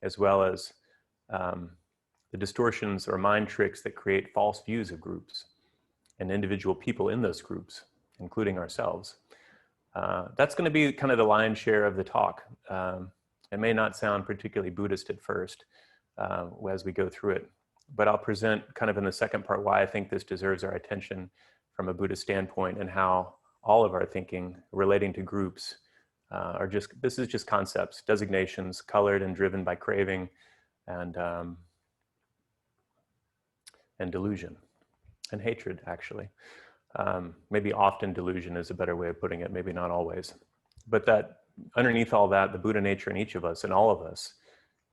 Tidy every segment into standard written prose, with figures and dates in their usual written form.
as well as the distortions or mind tricks that create false views of groups and individual people in those groups, including ourselves. That's going to be kind of the lion's share of the talk. It may not sound particularly Buddhist at first as we go through it, but I'll present kind of in the second part why I think this deserves our attention from a Buddhist standpoint, and how all of our thinking relating to groups this is just concepts, designations, colored and driven by craving and delusion and hatred, actually. Maybe often delusion is a better way of putting it, maybe not always. But that underneath all that, the Buddha nature in each of us and all of us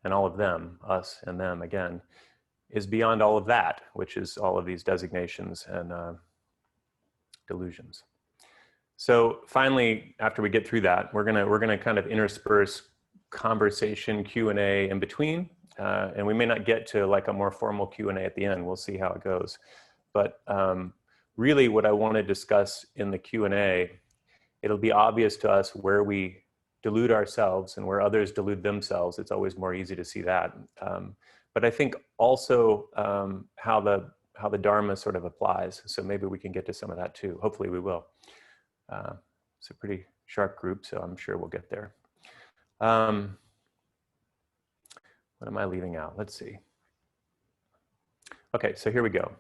and all of them, us and them again, is beyond all of that, which is all of these designations and delusions. So finally, after we get through that, we're gonna kind of intersperse conversation, Q&A in between, and we may not get to like a more formal Q&A at the end. We'll see how it goes. But really what I want to discuss in the Q&A, it'll be obvious to us where we delude ourselves and where others delude themselves. It's always more easy to see that. But I think also how the Dharma sort of applies. So maybe we can get to some of that too. Hopefully we will. It's a pretty sharp group, so I'm sure we'll get there. What am I leaving out? Let's see. Okay, so here we go.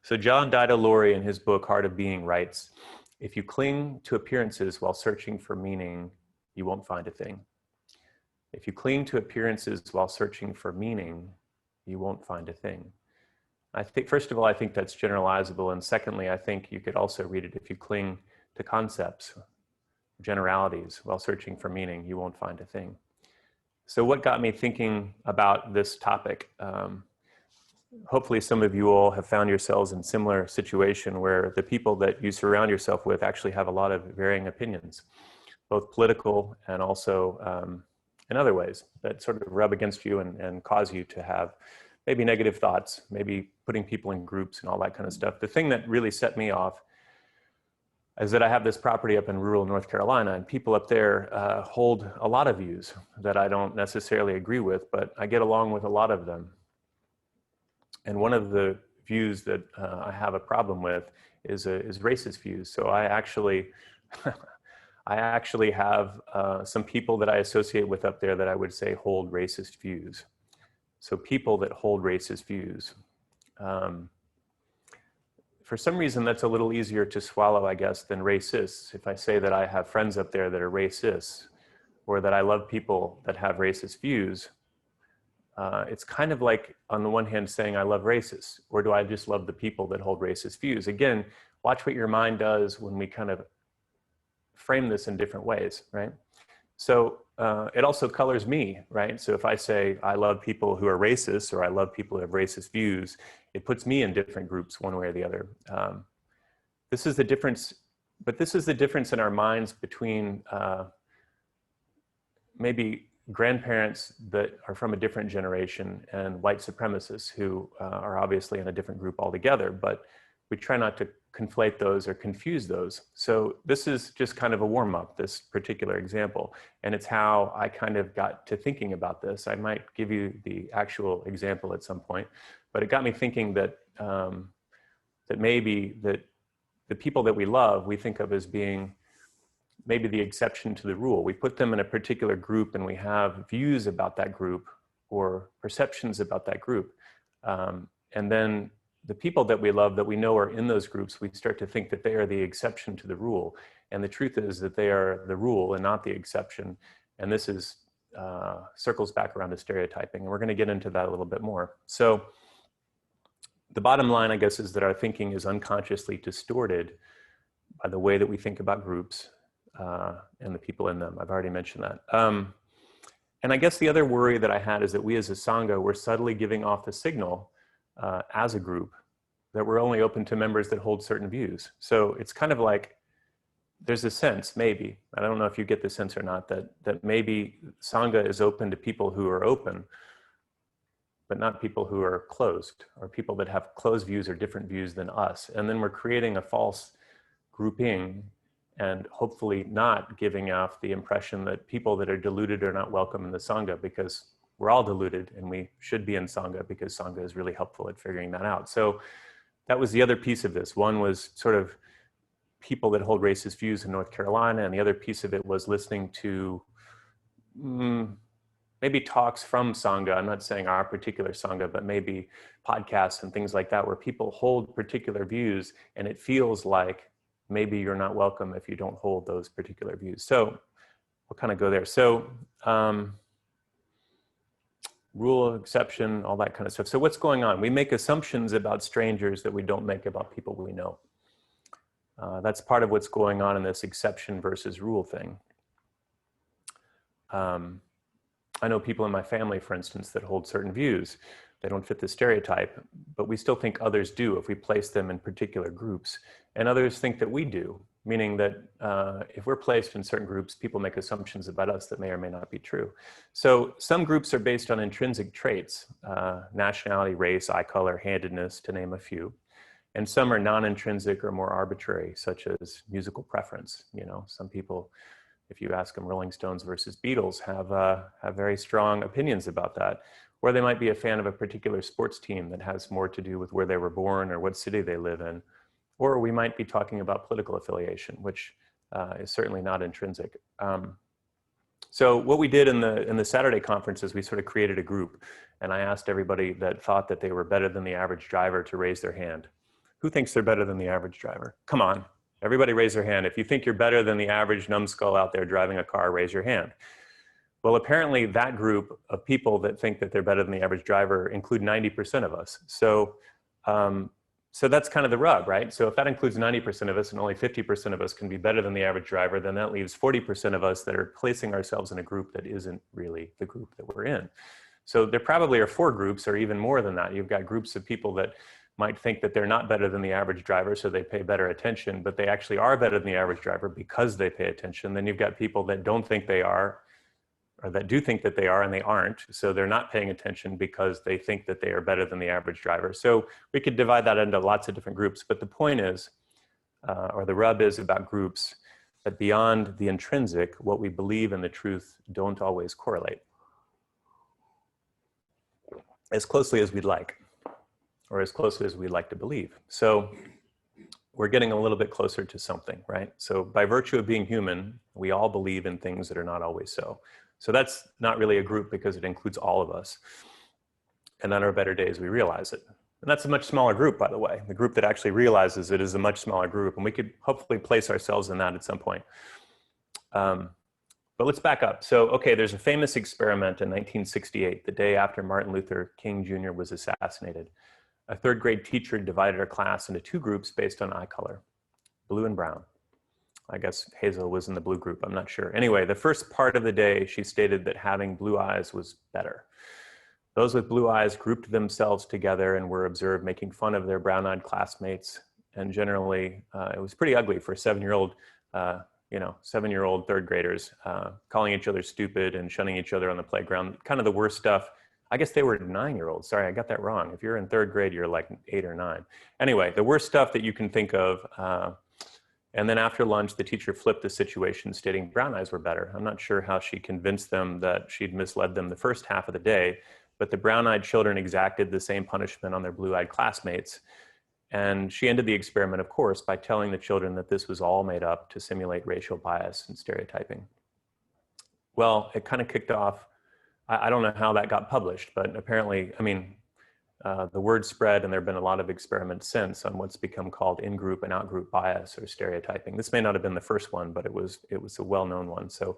So John Dida in his book, Heart of Being, writes, "If you cling to appearances while searching for meaning, you won't find a thing. If you cling to appearances while searching for meaning, you won't find a thing." I think, first of all, I think that's generalizable. And secondly, I think you could also read it, if you cling to concepts, generalities, while searching for meaning, you won't find a thing. So what got me thinking about this topic? Hopefully some of you all have found yourselves in similar situation where the people that you surround yourself with actually have a lot of varying opinions, both political and also in other ways that sort of rub against you and cause you to have maybe negative thoughts, maybe putting people in groups and all that kind of stuff. The thing that really set me off is that I have this property up in rural North Carolina, and people up there hold a lot of views that I don't necessarily agree with, but I get along with a lot of them. And one of the views that I have a problem with is racist views. So I actually, have some people that I associate with up there that I would say hold racist views. So people that hold racist views. For some reason, that's a little easier to swallow, I guess, than racists. If I say that I have friends up there that are racists, or that I love people that have racist views, it's kind of like, on the one hand, saying I love racists, or do I just love the people that hold racist views? Again, watch what your mind does when we kind of frame this in different ways, right? So it also colors me, right? So if I say I love people who are racist, or I love people who have racist views, it puts me in different groups one way or the other. This is the difference, but this is the difference in our minds between maybe grandparents that are from a different generation and white supremacists who are obviously in a different group altogether, but we try not to conflate those or confuse those. So this is just kind of a warm-up, this particular example, and it's how I kind of got to thinking about this. I might give you the actual example at some point, but it got me thinking that that maybe that the people that we love, we think of as being maybe the exception to the rule. We put them in a particular group and we have views about that group or perceptions about that group. And then the people that we love, that we know are in those groups, we start to think that they are the exception to the rule. And the truth is that they are the rule and not the exception. And this is circles back around to stereotyping. And we're going to get into that a little bit more. So the bottom line, I guess, is that our thinking is unconsciously distorted by the way that we think about groups and the people in them. I've already mentioned that. And I guess the other worry that I had is that we as a Sangha, we're subtly giving off the signal as a group that we're only open to members that hold certain views. So it's kind of like there's a sense, maybe, I don't know if you get the sense or not, that maybe Sangha is open to people who are open, but not people who are closed, or people that have closed views or different views than us. And then we're creating a false grouping and hopefully not giving off the impression that people that are deluded are not welcome in the Sangha, because we're all deluded, and we should be in Sangha because Sangha is really helpful at figuring that out. So that was the other piece of this. One was sort of people that hold racist views in North Carolina, and the other piece of it was listening to maybe talks from Sangha. I'm not saying our particular Sangha, but maybe podcasts and things like that, where people hold particular views, and it feels like maybe you're not welcome if you don't hold those particular views. So we'll kind of go there. So rule, exception, all that kind of stuff. So what's going on? We make assumptions about strangers that we don't make about people we know. That's part of what's going on in this exception versus rule thing. I know people in my family, for instance, that hold certain views. They don't fit the stereotype, but we still think others do if we place them in particular groups. And others think that we do, meaning that if we're placed in certain groups, people make assumptions about us that may or may not be true. So some groups are based on intrinsic traits, nationality, race, eye color, handedness, to name a few. And some are non-intrinsic or more arbitrary, such as musical preference. You know, some people, if you ask them Rolling Stones versus Beatles, have very strong opinions about that. Or they might be a fan of a particular sports team that has more to do with where they were born or what city they live in. Or we might be talking about political affiliation, which is certainly not intrinsic. So what we did in the Saturday conference is we sort of created a group, and I asked everybody that thought that they were better than the average driver to raise their hand. Who thinks they're better than the average driver? Come on, everybody raise their hand. If you think you're better than the average numbskull out there driving a car, raise your hand. Well, apparently that group of people that think that they're better than the average driver include 90% of us. So that's kind of the rub, right? So if that includes 90% of us and only 50% of us can be better than the average driver, then that leaves 40% of us that are placing ourselves in a group that isn't really the group that we're in. So there probably are 4 groups or even more than that. You've got groups of people that might think that they're not better than the average driver, so they pay better attention, but they actually are better than the average driver because they pay attention. Then you've got people that don't think they are, or that do think that they are and they aren't, so they're not paying attention because they think that they are better than the average driver. So we could divide that into lots of different groups, but the point is, or the rub is about groups, that beyond the intrinsic, what we believe and the truth don't always correlate as closely as we'd like, or as closely as we'd like to believe. So we're getting a little bit closer to something, right? So by virtue of being human, we all believe in things that are not always so. So that's not really a group because it includes all of us. And on our better days, we realize it. And that's a much smaller group, by the way. The group that actually realizes it is a much smaller group, and we could hopefully place ourselves in that at some point. But let's back up. So, okay, there's a famous experiment in 1968, the day after Martin Luther King Jr. was assassinated. A 3rd grade teacher divided our class into 2 groups based on eye color, blue and brown. I guess Hazel was in the blue group, I'm not sure. Anyway, the first part of the day, she stated that having blue eyes was better. Those with blue eyes grouped themselves together and were observed making fun of their brown-eyed classmates. And generally, it was pretty ugly for 7-year-old, 3rd graders, calling each other stupid and shunning each other on the playground, kind of the worst stuff. I guess they were 9-year-olds. Sorry, I got that wrong. If you're in 3rd grade, you're like 8 or 9. Anyway, the worst stuff that you can think of. And then after lunch, the teacher flipped the situation, stating brown eyes were better. I'm not sure how she convinced them that she'd misled them the first half of the day, but the brown-eyed children exacted the same punishment on their blue-eyed classmates. And she ended the experiment, of course, by telling the children that this was all made up to simulate racial bias and stereotyping. Well, it kind of kicked off. I don't know how that got published, but apparently, the word spread, and there have been a lot of experiments since on what's become called in-group and out-group bias or stereotyping. This may not have been the first one, but it was a well-known one. So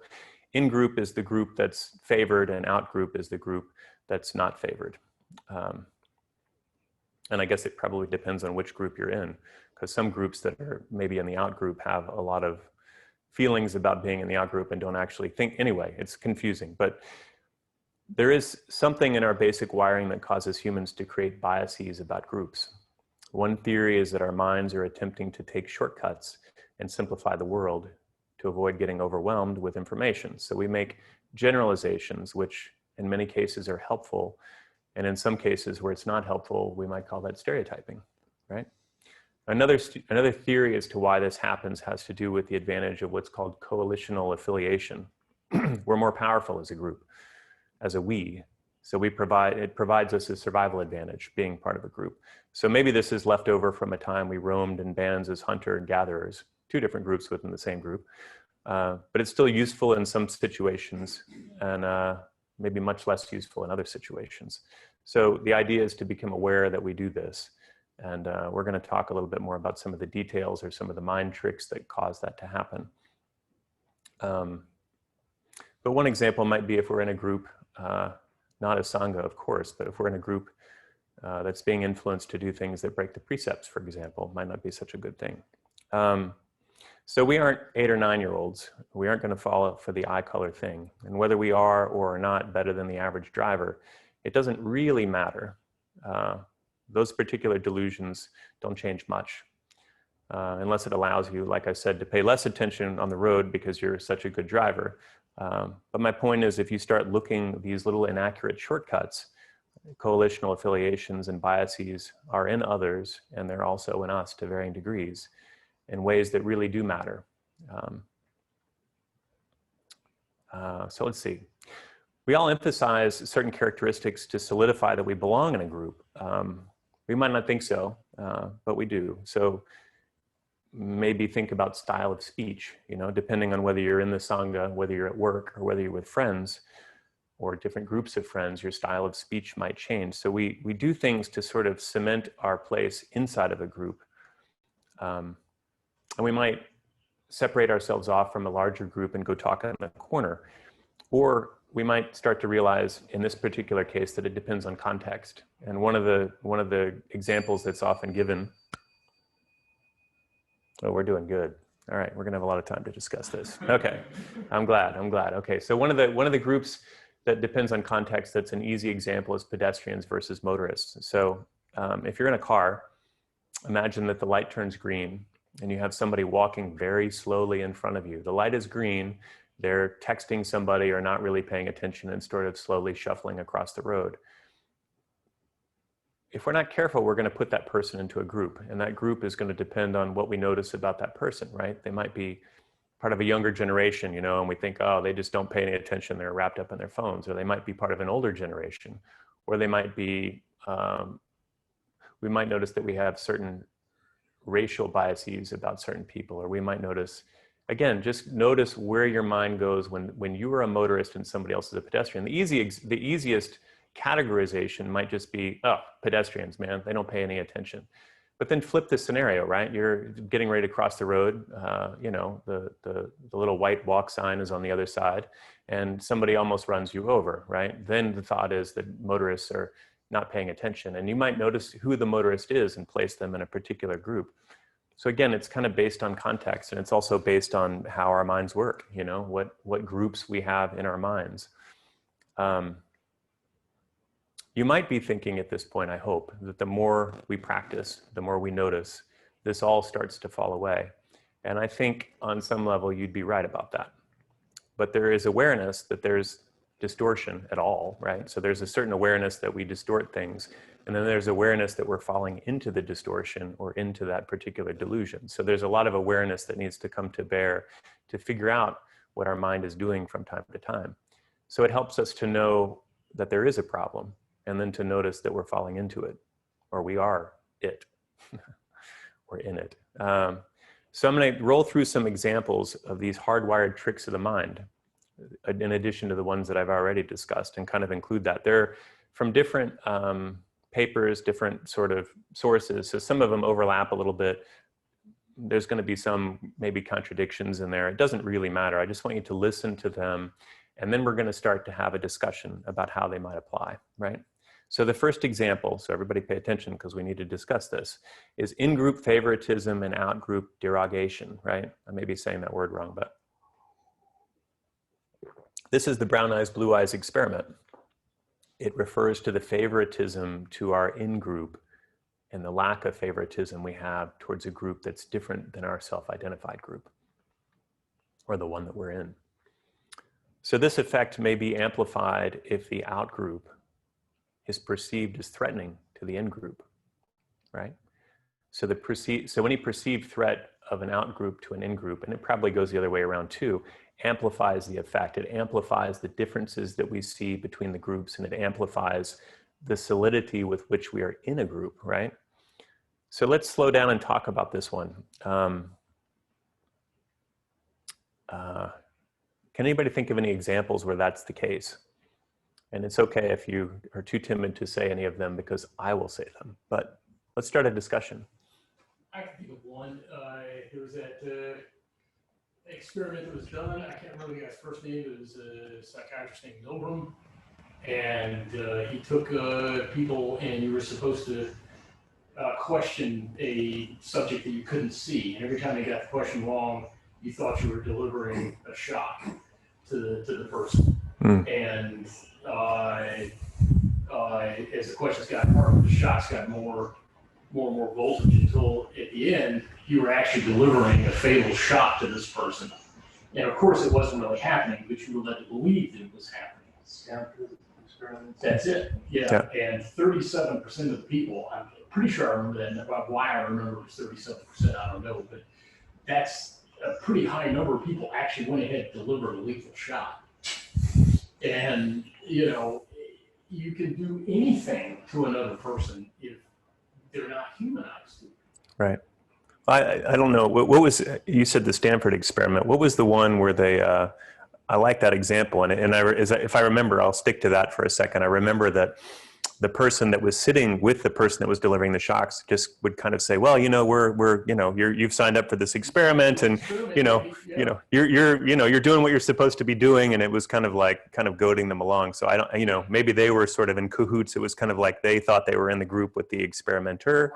in-group is the group that's favored, and out-group is the group that's not favored. And I guess it probably depends on which group you're in, because some groups that are maybe in the out-group have a lot of feelings about being in the out-group and don't actually think. Anyway, it's confusing, but there is something in our basic wiring that causes humans to create biases about groups. One theory is that our minds are attempting to take shortcuts and simplify the world to avoid getting overwhelmed with information. So we make generalizations, which in many cases are helpful. And in some cases where it's not helpful, we might call that stereotyping, right? Another theory as to why this happens has to do with the advantage of what's called coalitional affiliation. We're more powerful as a group, as a we, So it provides us a survival advantage being part of a group. So maybe this is left over from a time we roamed in bands as hunter and gatherers, two different groups within the same group. But it's still useful in some situations and maybe much less useful in other situations. So the idea is to become aware that we do this. And we're going to talk a little bit more about some of the details or some of the mind tricks that cause that to happen. But one example might be if we're in a group, not a Sangha, of course, but if we're in a group that's being influenced to do things that break the precepts, for example, might not be such a good thing. So we aren't 8 or 9-year-olds. We aren't going to follow for the eye color thing. And whether we are or are not better than the average driver, it doesn't really matter. Those particular delusions don't change much unless it allows you, like I said, to pay less attention on the road because you're such a good driver. But my point is, if you start looking these little inaccurate shortcuts, coalitional affiliations and biases are in others, and they're also in us to varying degrees in ways that really do matter. So let's see. We all emphasize certain characteristics to solidify that we belong in a group. We might not think so, but we do. So maybe think about style of speech, you know, depending on whether you're in the Sangha, whether you're at work, or whether you're with friends or different groups of friends, your style of speech might change. So we do things to sort of cement our place inside of a group. And we might separate ourselves off from a larger group and go talk in a corner. Or we might start to realize in this particular case that it depends on context. And one of the examples that's often given, oh, we're doing good. All right, we're gonna have a lot of time to discuss this. Okay, I'm glad. Okay, so one of the groups that depends on context that's an easy example is pedestrians versus motorists. So if you're in a car, imagine that the light turns green and you have somebody walking very slowly in front of you. The light is green, they're texting somebody or not really paying attention and sort of slowly shuffling across the road. If we're not careful, we're going to put that person into a group, and that group is going to depend on what we notice about that person, right? They might be part of a younger generation, you know, and we think, oh, they just don't pay any attention, they're wrapped up in their phones. Or they might be part of an older generation, or they might be, we might notice that we have certain racial biases about certain people, or we might notice, again, just notice where your mind goes when you are a motorist and somebody else is a pedestrian. The easiest categorization might just be, oh, pedestrians, man, they don't pay any attention. But then flip the scenario, right? You're getting ready to cross the road, you know, the little white walk sign is on the other side, and somebody almost runs you over, right? Then the thought is that motorists are not paying attention, and you might notice who the motorist is and place them in a particular group. So again, it's kind of based on context, and it's also based on how our minds work, you know, what groups we have in our minds. You might be thinking at this point, I hope, that the more we practice, the more we notice, this all starts to fall away. And I think on some level, you'd be right about that. But there is awareness that there's distortion at all, right? So there's a certain awareness that we distort things. And then there's awareness that we're falling into the distortion or into that particular delusion. So there's a lot of awareness that needs to come to bear to figure out what our mind is doing from time to time. So it helps us to know that there is a problem, and then to notice that we're falling into it, or we are it, or in it. So I'm going to roll through some examples of these hardwired tricks of the mind, in addition to the ones that I've already discussed, and kind of include that. They're from different papers, different sort of sources. So some of them overlap a little bit. There's going to be some maybe contradictions in there. It doesn't really matter. I just want you to listen to them. And then we're going to start to have a discussion about how they might apply, right? So the first example, so everybody pay attention because we need to discuss this, is in-group favoritism and out-group derogation, right? I may be saying that word wrong, but this is the brown eyes, blue eyes experiment. It refers to the favoritism to our in-group and the lack of favoritism we have towards a group that's different than our self-identified group, or the one that we're in. So this effect may be amplified if the out-group is perceived as threatening to the in-group, right? So any perceived threat of an out-group to an in-group, and it probably goes the other way around too, amplifies the effect. It amplifies the differences that we see between the groups, and it amplifies the solidity with which we are in a group, right? So let's slow down and talk about this one. Can anybody think of any examples where that's the case? And it's okay if you are too timid to say any of them, because I will say them. But let's start a discussion. I can think of one. There was that experiment that was done. I can't remember the guy's first name. It was a psychiatrist named Milgram. And he took people, and you were supposed to question a subject that you couldn't see. And every time they got the question wrong, you thought you were delivering a shock to the person. And as the questions got harder, the shocks got more and more voltage, until at the end, you were actually delivering a fatal shock to this person. And of course, it wasn't really happening, but you were led to believe that it was happening. Stanford Experiment. That's it. Yeah. And 37% of the people, I'm pretty sure I remember that. And about why I remember it was 37%, I don't know. But that's a pretty high number of people actually went ahead and delivered a lethal shot. And, you know, you can do anything to another person if they're not humanized. Right. I don't know. What was, you said the Stanford experiment. What was the one where they, I like that example. And if I remember, I'll stick to that for a second. I remember that the person that was sitting with the person that was delivering the shocks just would kind of say, well, you know, you've signed up for this experiment, and you're doing what you're supposed to be doing. And it was kind of goading them along. So I don't, maybe they were sort of in cahoots. It was kind of like they thought they were in the group with the experimenter.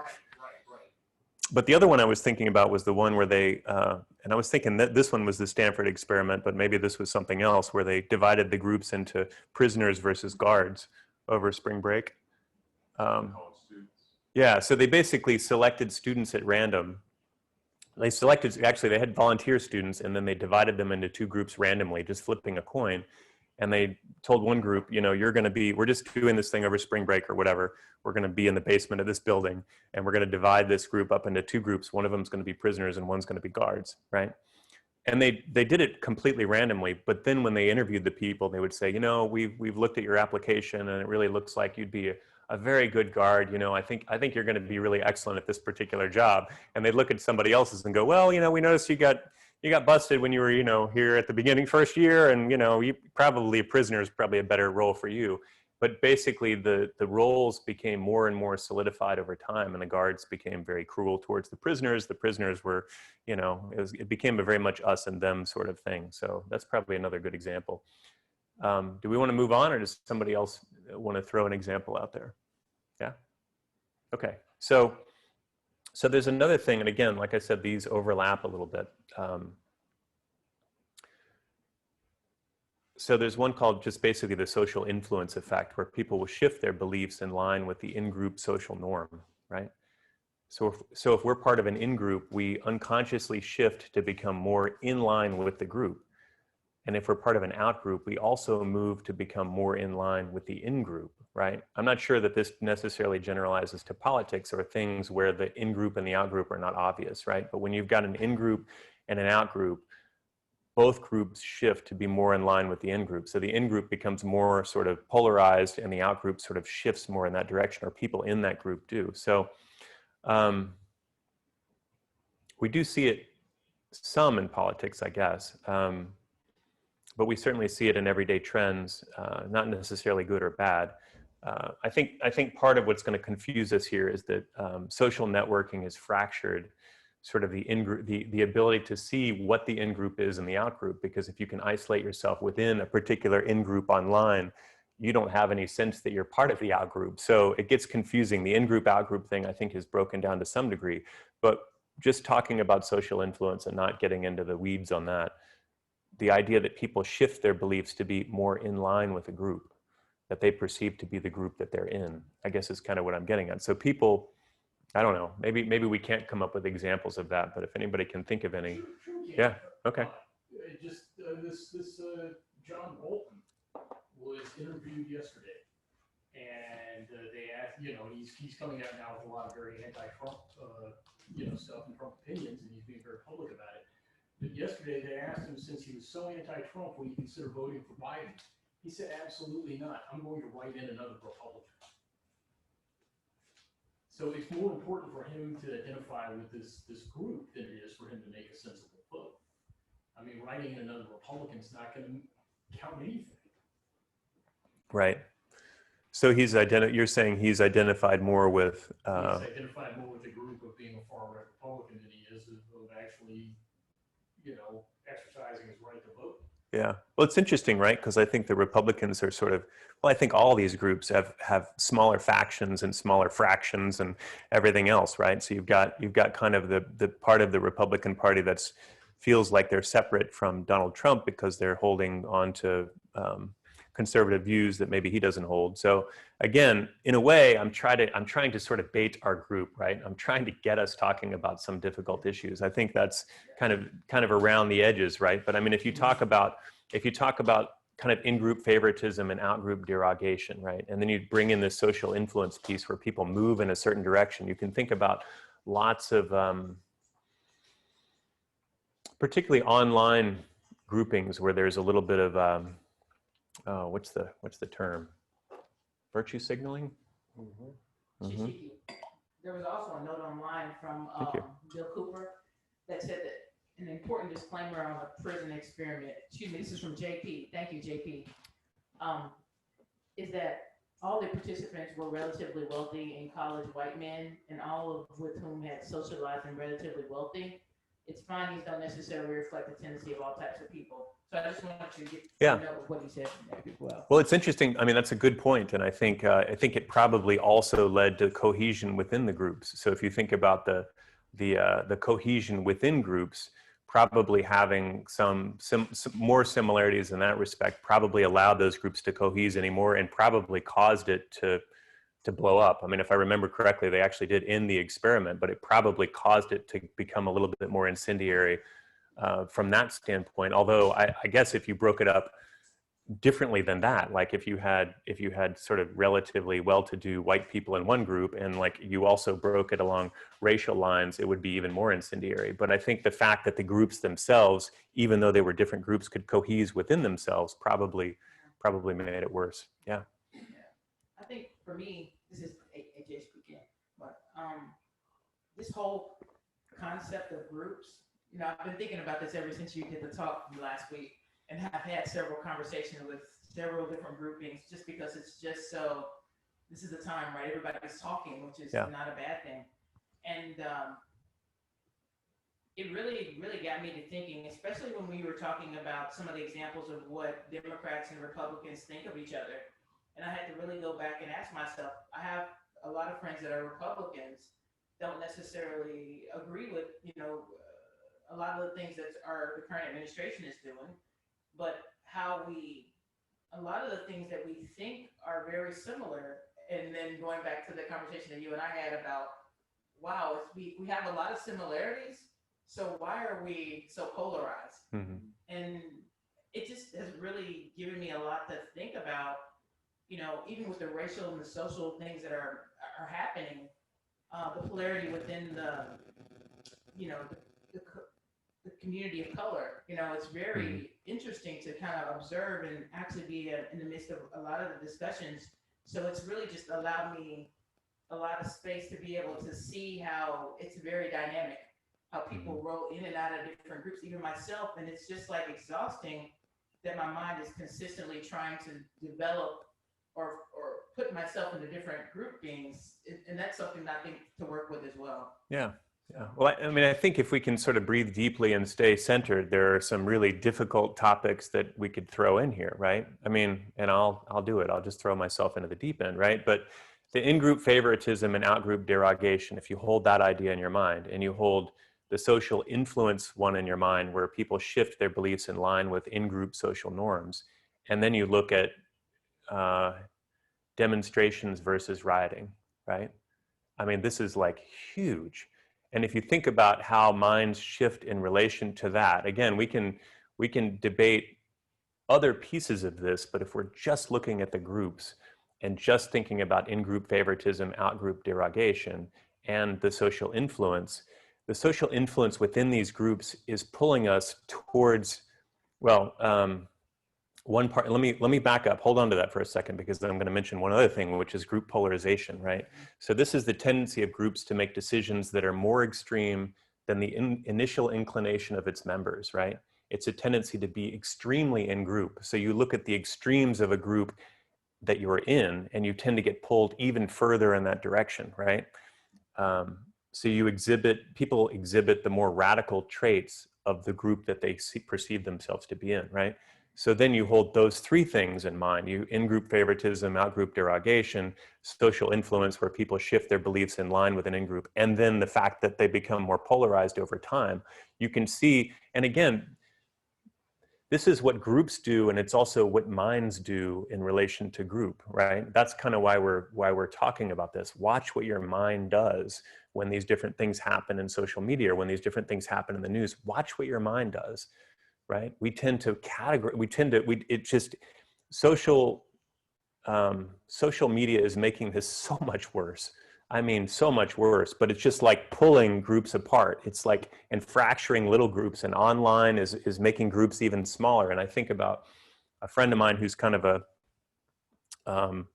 But the other one I was thinking about was the one where they, and I was thinking that this one was the Stanford experiment, but maybe this was something else, where they divided the groups into prisoners versus guards over spring break. Yeah, so they basically selected students at random. They had volunteer students, and then they divided them into two groups randomly, just flipping a coin. And they told one group, you know, we're just doing this thing over spring break or whatever. We're going to be in the basement of this building, and we're going to divide this group up into two groups. One of them is going to be prisoners and one's going to be guards, right? And they did it completely randomly. But then when they interviewed the people, they would say, you know, we've looked at your application, and it really looks like you'd be a very good guard. You know, I think you're going to be really excellent at this particular job. And they look at somebody else's and go, well, you know, we noticed you got busted when you were, you know, here at the beginning first year, and, you know, a prisoner is probably a better role for you. But basically the roles became more and more solidified over time, and the guards became very cruel towards the prisoners. The prisoners were, you know, it became a very much us and them sort of thing. So that's probably another good example. Do we want to move on, or does somebody else want to throw an example out there? Yeah. Okay. So there's another thing, and again, like I said, these overlap a little bit. So there's one called just basically the social influence effect, where people will shift their beliefs in line with the in-group social norm, right? So if we're part of an in-group, we unconsciously shift to become more in line with the group. And if we're part of an out-group, we also move to become more in line with the in-group, right? I'm not sure that this necessarily generalizes to politics or things where the in-group and the out-group are not obvious, right? But when you've got an in-group and an out-group, both groups shift to be more in line with the in-group. So the in-group becomes more sort of polarized, and the out-group sort of shifts more in that direction, or people in that group do. So we do see it some in politics, I guess. But we certainly see it in everyday trends, not necessarily good or bad. I think part of what's going to confuse us here is that social networking is fractured sort of the ability to see what the in-group is and the out-group, because if you can isolate yourself within a particular in-group online, you don't have any sense that you're part of the out-group. So it gets confusing. The in-group, out-group thing, I think, is broken down to some degree. But just talking about social influence and not getting into the weeds on that, the idea that people shift their beliefs to be more in line with a group that they perceive to be the group that they're in, I guess is kind of what I'm getting at. So people, I don't know, maybe we can't come up with examples of that, but if anybody can think of any. Yeah, okay. This John Bolton was interviewed yesterday, and they asked, you know, he's coming out now with a lot of very anti-Trump, stuff and Trump opinions, and he's being very public about it. But yesterday they asked him, since he was so anti-Trump, will you consider voting for Biden? He said, absolutely not. I'm going to write in another Republican. So it's more important for him to identify with this group than it is for him to make a sensible vote. I mean, writing in another Republican is not going to count anything. Right. So you're saying he's identified more with... He's identified more with the group of being a far-right Republican than he is of actually, exercising his right to vote. Yeah. Well, it's interesting, right? Because I think the Republicans are sort of, well, I think all these groups have smaller factions and smaller fractions and everything else, right? So you've got kind of the part of the Republican Party that's feels like they're separate from Donald Trump because they're holding on to conservative views that maybe he doesn't hold. So again, in a way, I'm trying to sort of bait our group, right? I'm trying to get us talking about some difficult issues. I think that's kind of around the edges, right? But I mean, if you talk about kind of in-group favoritism and out-group derogation, right? And then you bring in this social influence piece where people move in a certain direction. You can think about lots of particularly online groupings where there's a little bit of what's the term? Virtue signaling? Mm-hmm. There was also a note online from Bill Cooper that said that an important disclaimer on the prison experiment, excuse me, this is from JP, thank you JP, is that all the participants were relatively wealthy and college white men, and all of with whom had socialized and relatively wealthy. Its findings don't necessarily reflect the tendency of all types of people. So I just wanted you to get to know what he said from there as well. Well, it's interesting. I mean, that's a good point, and I think it probably also led to cohesion within the groups. So if you think about the cohesion within groups, probably having some more similarities in that respect probably allowed those groups to cohese anymore, and probably caused it to blow up. I mean, if I remember correctly, they actually did end the experiment, but it probably caused it to become a little bit more incendiary from that standpoint. Although I guess if you broke it up differently than that, like if you had sort of relatively well-to-do white people in one group, and like you also broke it along racial lines, it would be even more incendiary. But I think the fact that the groups themselves, even though they were different groups, could cohese within themselves probably made it worse. Yeah. I think for me, this is AJ speaking, but this whole concept of groups, I've been thinking about this ever since you did the talk last week, and have had several conversations with several different groupings, just because it's just so, this is the time, right? Everybody's talking, which is not a bad thing. And it really, really got me to thinking, especially when we were talking about some of the examples of what Democrats and Republicans think of each other. And I had to really go back and ask myself, I have a lot of friends that are Republicans, don't necessarily agree with, a lot of the things that the current administration is doing, but a lot of the things that we think are very similar. And then going back to the conversation that you and I had about, wow, we have a lot of similarities, so why are we so polarized? Mm-hmm. And it just has really given me a lot to think about, even with the racial and the social things that are happening, the polarity within the community of color. It's very interesting to kind of observe and actually be in the midst of a lot of the discussions. So it's really just allowed me a lot of space to be able to see how it's very dynamic, how people roll in and out of different groups, even myself. And it's just like exhausting that my mind is consistently trying to develop or put myself into different groupings. And that's something I think to work with as well. Yeah. Yeah. Well, I mean, I think if we can sort of breathe deeply and stay centered, there are some really difficult topics that we could throw in here, right? I mean, and I'll do it. I'll just throw myself into the deep end, right? But the in-group favoritism and out-group derogation, if you hold that idea in your mind, and you hold the social influence one in your mind, where people shift their beliefs in line with in-group social norms, and then you look at demonstrations versus rioting, right? I mean, this is like huge. And if you think about how minds shift in relation to that, again, we can debate other pieces of this, but if we're just looking at the groups and just thinking about in-group favoritism, out-group derogation, and the social influence, the social influence within these groups is pulling us towards, well, one part, let me back up, hold on to that for a second, because I'm going to mention one other thing, which is group polarization, right? So this is the tendency of groups to make decisions that are more extreme than the initial inclination of its members, right? It's a tendency to be extremely in group. So you look at the extremes of a group that you're in, and you tend to get pulled even further in that direction, right? So people exhibit the more radical traits of the group that they perceive themselves to be in, right? So then you hold those three things in mind: in-group favoritism, out-group derogation, social influence where people shift their beliefs in line with an in-group, and then the fact that they become more polarized over time. You can see, and again, this is what groups do, and it's also what minds do in relation to group, right? That's kind of why we're talking about this. Watch what your mind does when these different things happen in social media, or when these different things happen in the news. Watch what your mind does, right? We tend to social media is making this so much worse. I mean, so much worse, but it's just like pulling groups apart. It's like, and fracturing little groups, and online is making groups even smaller. And I think about a friend of mine who's kind of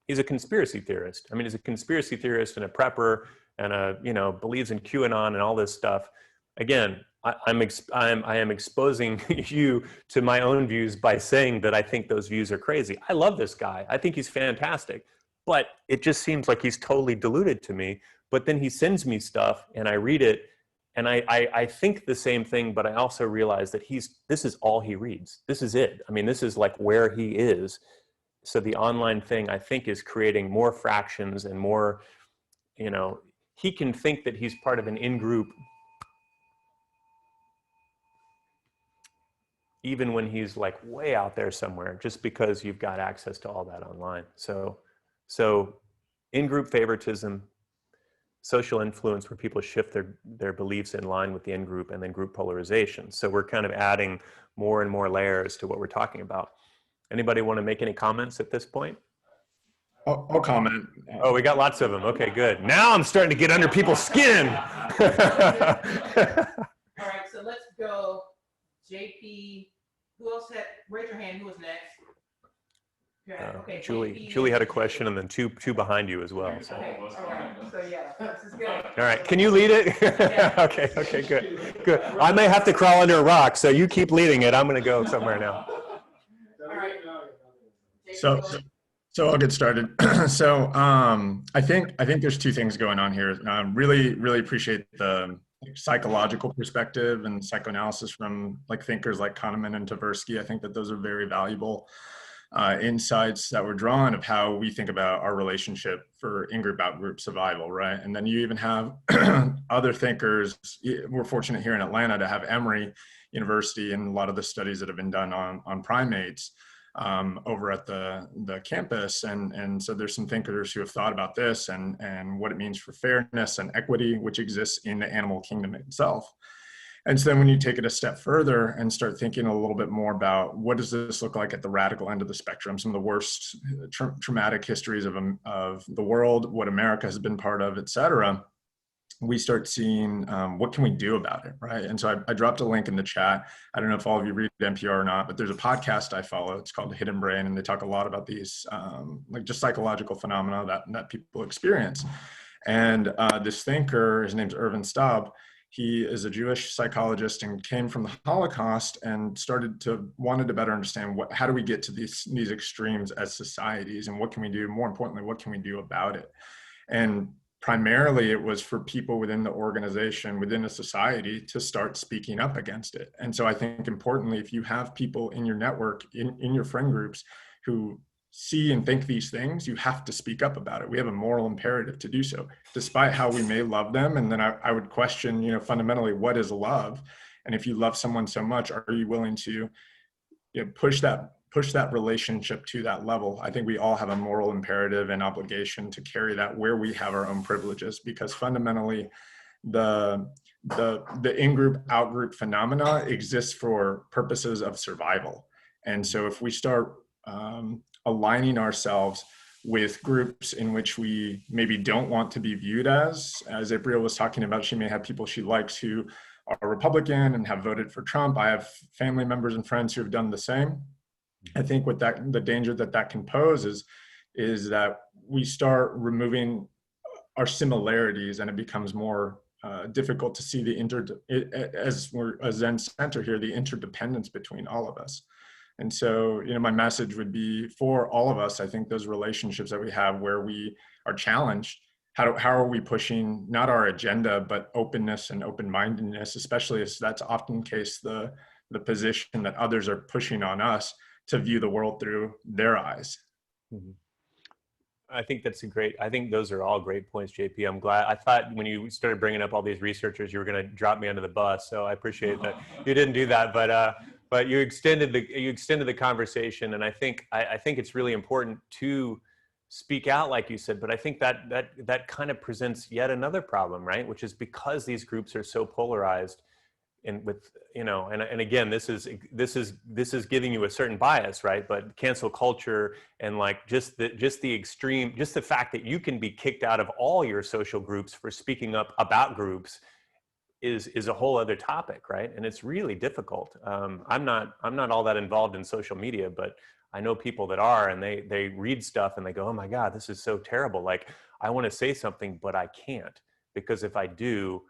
he's a conspiracy theorist. I mean, he's a conspiracy theorist and a prepper, and believes in QAnon and all this stuff. Again, I am exposing you to my own views by saying that I think those views are crazy. I love this guy. I think he's fantastic, but it just seems like he's totally deluded to me. But then he sends me stuff and I read it, and I think the same thing, but I also realize that this is all he reads. This is it. I mean, this is like where he is. So the online thing, I think, is creating more fractions and more, he can think that he's part of an in-group even when he's like way out there somewhere, just because you've got access to all that online. So in-group favoritism, social influence where people shift their beliefs in line with the in-group, and then group polarization. So we're kind of adding more and more layers to what we're talking about. Anybody want to make any comments at this point? I'll comment. Oh, we got lots of them. Okay, good. Now I'm starting to get under people's skin. All right, so let's go. JP, who else raise your hand, who was next? Okay, Julie had a question, and then two behind you as well. So. Okay, all right, so yeah, this is good. All right, can you lead it? Okay, good. I may have to crawl under a rock, so you keep leading it. I'm going to go somewhere now. All right. So I'll get started. So I think there's two things going on here. Really appreciate the psychological perspective and psychoanalysis from thinkers like Kahneman and Tversky. I think that those are very valuable insights that were drawn of how we think about our relationship for in-group, out-group survival, right? And then you even have other thinkers. We're fortunate here in Atlanta to have Emory University and a lot of the studies that have been done on primates over at the campus. And so there's some thinkers who have thought about this and what it means for fairness and equity, which exists in the animal kingdom itself. And so then when you take it a step further and start thinking a little bit more about what does this look like at the radical end of the spectrum, some of the worst traumatic histories of the world, what America has been part of, et cetera, we start seeing what can we do about it, right? And so I dropped a link in the chat. I don't know if all of you read NPR or not, but there's a podcast I follow. It's called Hidden Brain, and they talk a lot about these just psychological phenomena that people experience. And this thinker, his name's Ervin Staub, he is a Jewish psychologist and came from the Holocaust and wanted to better understand how do we get to these extremes as societies, and what can we do? More importantly, what can we do about it? And primarily it was for people within the organization, within a society, to start speaking up against it. And so I think importantly, if you have people in your network, in your friend groups who see and think these things, you have to speak up about it. We have a moral imperative to do so, despite how we may love them. And then I would question, fundamentally, what is love? And if you love someone so much, are you willing to push that relationship to that level? I think we all have a moral imperative and obligation to carry that where we have our own privileges, because fundamentally the in-group, out-group phenomena exists for purposes of survival. And so if we start aligning ourselves with groups in which we maybe don't want to be viewed as April was talking about. She may have people she likes who are Republican and have voted for Trump. I have family members and friends who have done the same. I think what the danger that can pose is that we start removing our similarities, and it becomes more difficult to see as Zen Center here, the interdependence between all of us. And so, my message would be for all of us, I think those relationships that we have where we are challenged, how are we pushing not our agenda, but openness and open-mindedness, especially as that's often the case, the position that others are pushing on us to view the world through their eyes. Mm-hmm. I think I think those are all great points, JP. I'm glad. I thought when you started bringing up all these researchers, you were going to drop me under the bus. So I appreciate that you didn't do that, but you extended the conversation. And I think it's really important to speak out, like you said, but I think that kind of presents yet another problem, right? Which is because these groups are so polarized, and with, and again, this is giving you a certain bias, right? But cancel culture and like just the fact that you can be kicked out of all your social groups for speaking up about groups is a whole other topic, right? And it's really difficult. I'm not all that involved in social media, but I know people that are, and they read stuff and they go, oh my God, this is so terrible. Like, I want to say something, but I can't, because if I do,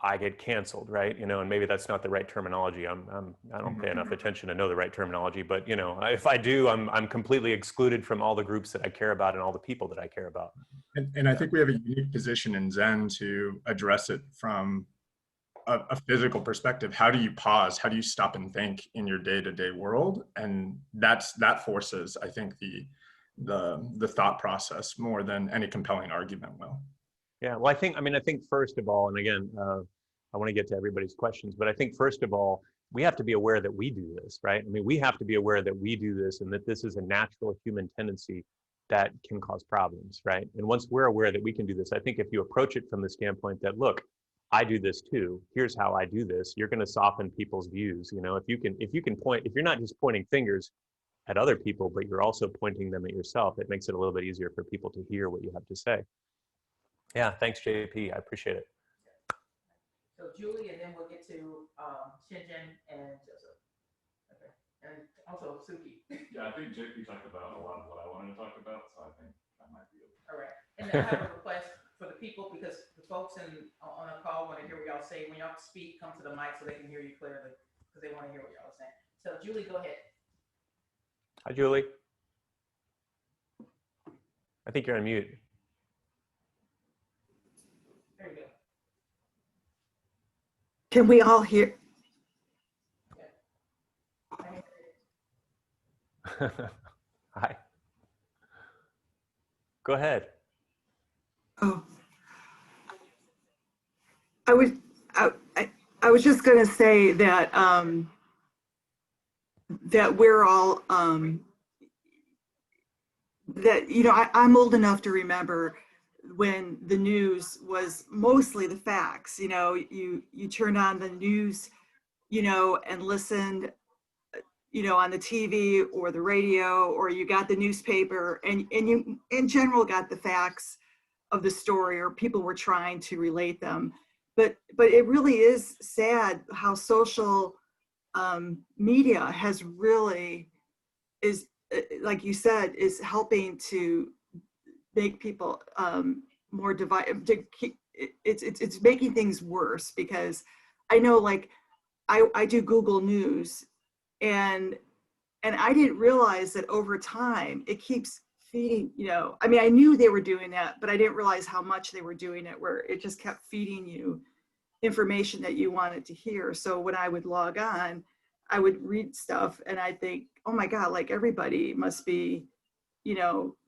I get canceled, right? And maybe that's not the right terminology. I don't pay enough attention to know the right terminology, but if I do, I'm completely excluded from all the groups that I care about and all the people that I care about. And I think we have a unique position in Zen to address it from a physical perspective. How do you pause? How do you stop and think in your day-to-day world? And that forces, I think, the thought process more than any compelling argument will. Yeah, well, I think first of all, and again, I want to get to everybody's questions, but I think first of all, we have to be aware that we do this, right? We have to be aware that we do this and that this is a natural human tendency that can cause problems, right? And once we're aware that we can do this, I think if you approach it from the standpoint that, look, I do this too, here's how I do this, you're going to soften people's views. If you can point, if you're not just pointing fingers at other people, but you're also pointing them at yourself, it makes it a little bit easier for people to hear what you have to say. Yeah, thanks, JP. I appreciate it. So Julie, and then we'll get to Shinjin and Joseph. Okay, and also Suki. Yeah, I think JP talked about a lot of what I wanted to talk about, so I think I might be able to. All right, and then I have a request for the people, because the folks on the call want to hear what y'all say. When y'all speak, come to the mic so they can hear you clearly, because they want to hear what y'all are saying. So Julie, go ahead. Hi, Julie. I think you're on mute. There you go. Can we all hear? Hi. Go ahead. Oh, I was just going to say that that we're all that I'm old enough to remember when the news was mostly the facts. You turned on the news, and listened, on the TV or the radio, or you got the newspaper, and you in general got the facts of the story, or people were trying to relate them. But it really is sad how social media has really is, like you said, is helping to make people more divided. It's making things worse, because I know, like, I do Google News, and I didn't realize that over time it keeps feeding, I knew they were doing that, but I didn't realize how much they were doing it, where it just kept feeding you information that you wanted to hear. So when I would log on, I would read stuff and I think, oh my God, like everybody must be,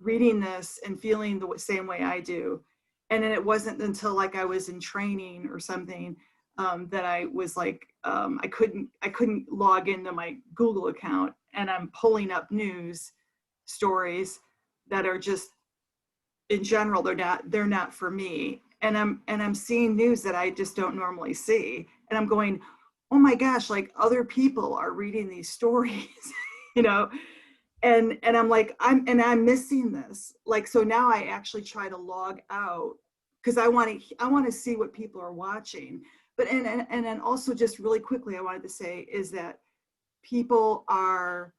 reading this and feeling the same way I do. And then it wasn't until like I was in training or something that I was like, I couldn't log into my Google account, and I'm pulling up news stories that are just, in general, they're not for me. And I'm seeing news that I just don't normally see. And I'm going, oh my gosh, like other people are reading these stories, and I'm like, I'm missing this. Like, so now I actually try to log out because I want to see what people are watching. But, and then also just really quickly, I wanted to say is that people are,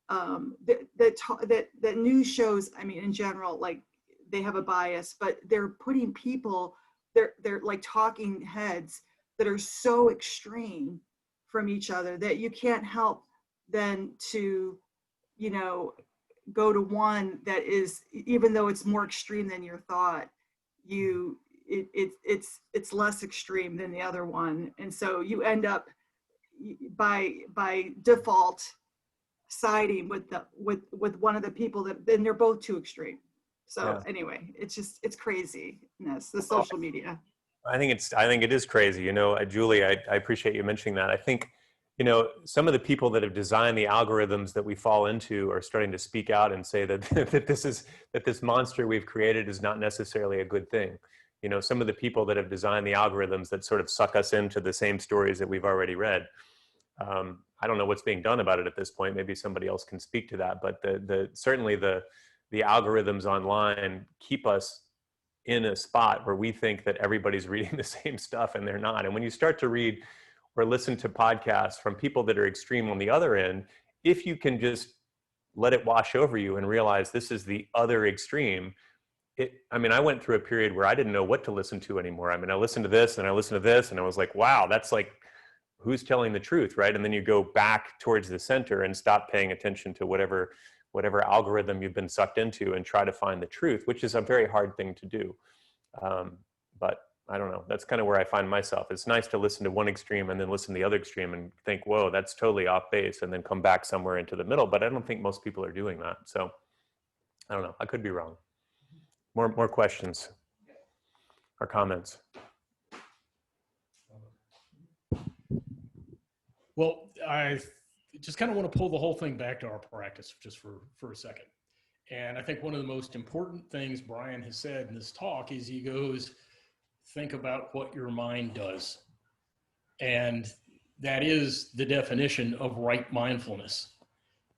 that news shows, I mean, in general, like they have a bias, but they're putting people, they're like talking heads that are so extreme from each other that you can't help then to, you know, go to one that is, even though it's more extreme than your thought, it's less extreme than the other one. And so you end up by default siding with one of the people that then they're both too extreme. So anyway, it's craziness, the social media. I think it is crazy. You know, Julie, I appreciate you mentioning that. I think, you know, some of the people that have designed the algorithms that we fall into are starting to speak out and say that that this monster we've created is not necessarily a good thing. You know, some of the people that have designed the algorithms that sort of suck us into the same stories that we've already read. I don't know what's being done about it at this point. Maybe somebody else can speak to that. But certainly the algorithms online keep us in a spot where we think that everybody's reading the same stuff and they're not. And when you start to read or listen to podcasts from people that are extreme on the other end, if you can just let it wash over you and realize this is the other extreme, I mean, I went through a period where I didn't know what to listen to anymore. I mean, I listened to this and I listened to this and I was like, wow, that's like, who's telling the truth, right? And then you go back towards the center and stop paying attention to whatever algorithm you've been sucked into and try to find the truth, which is a very hard thing to do. But I don't know, that's kind of where I find myself. It's nice to listen to one extreme and then listen to the other extreme and think, whoa, that's totally off base, and then come back somewhere into the middle. But I don't think most people are doing that. So I don't know, I could be wrong. More questions or comments? Well, I just kind of want to pull the whole thing back to our practice just for a second. And I think one of the most important things Brian has said in this talk is he goes, think about what your mind does. And that is the definition of right mindfulness.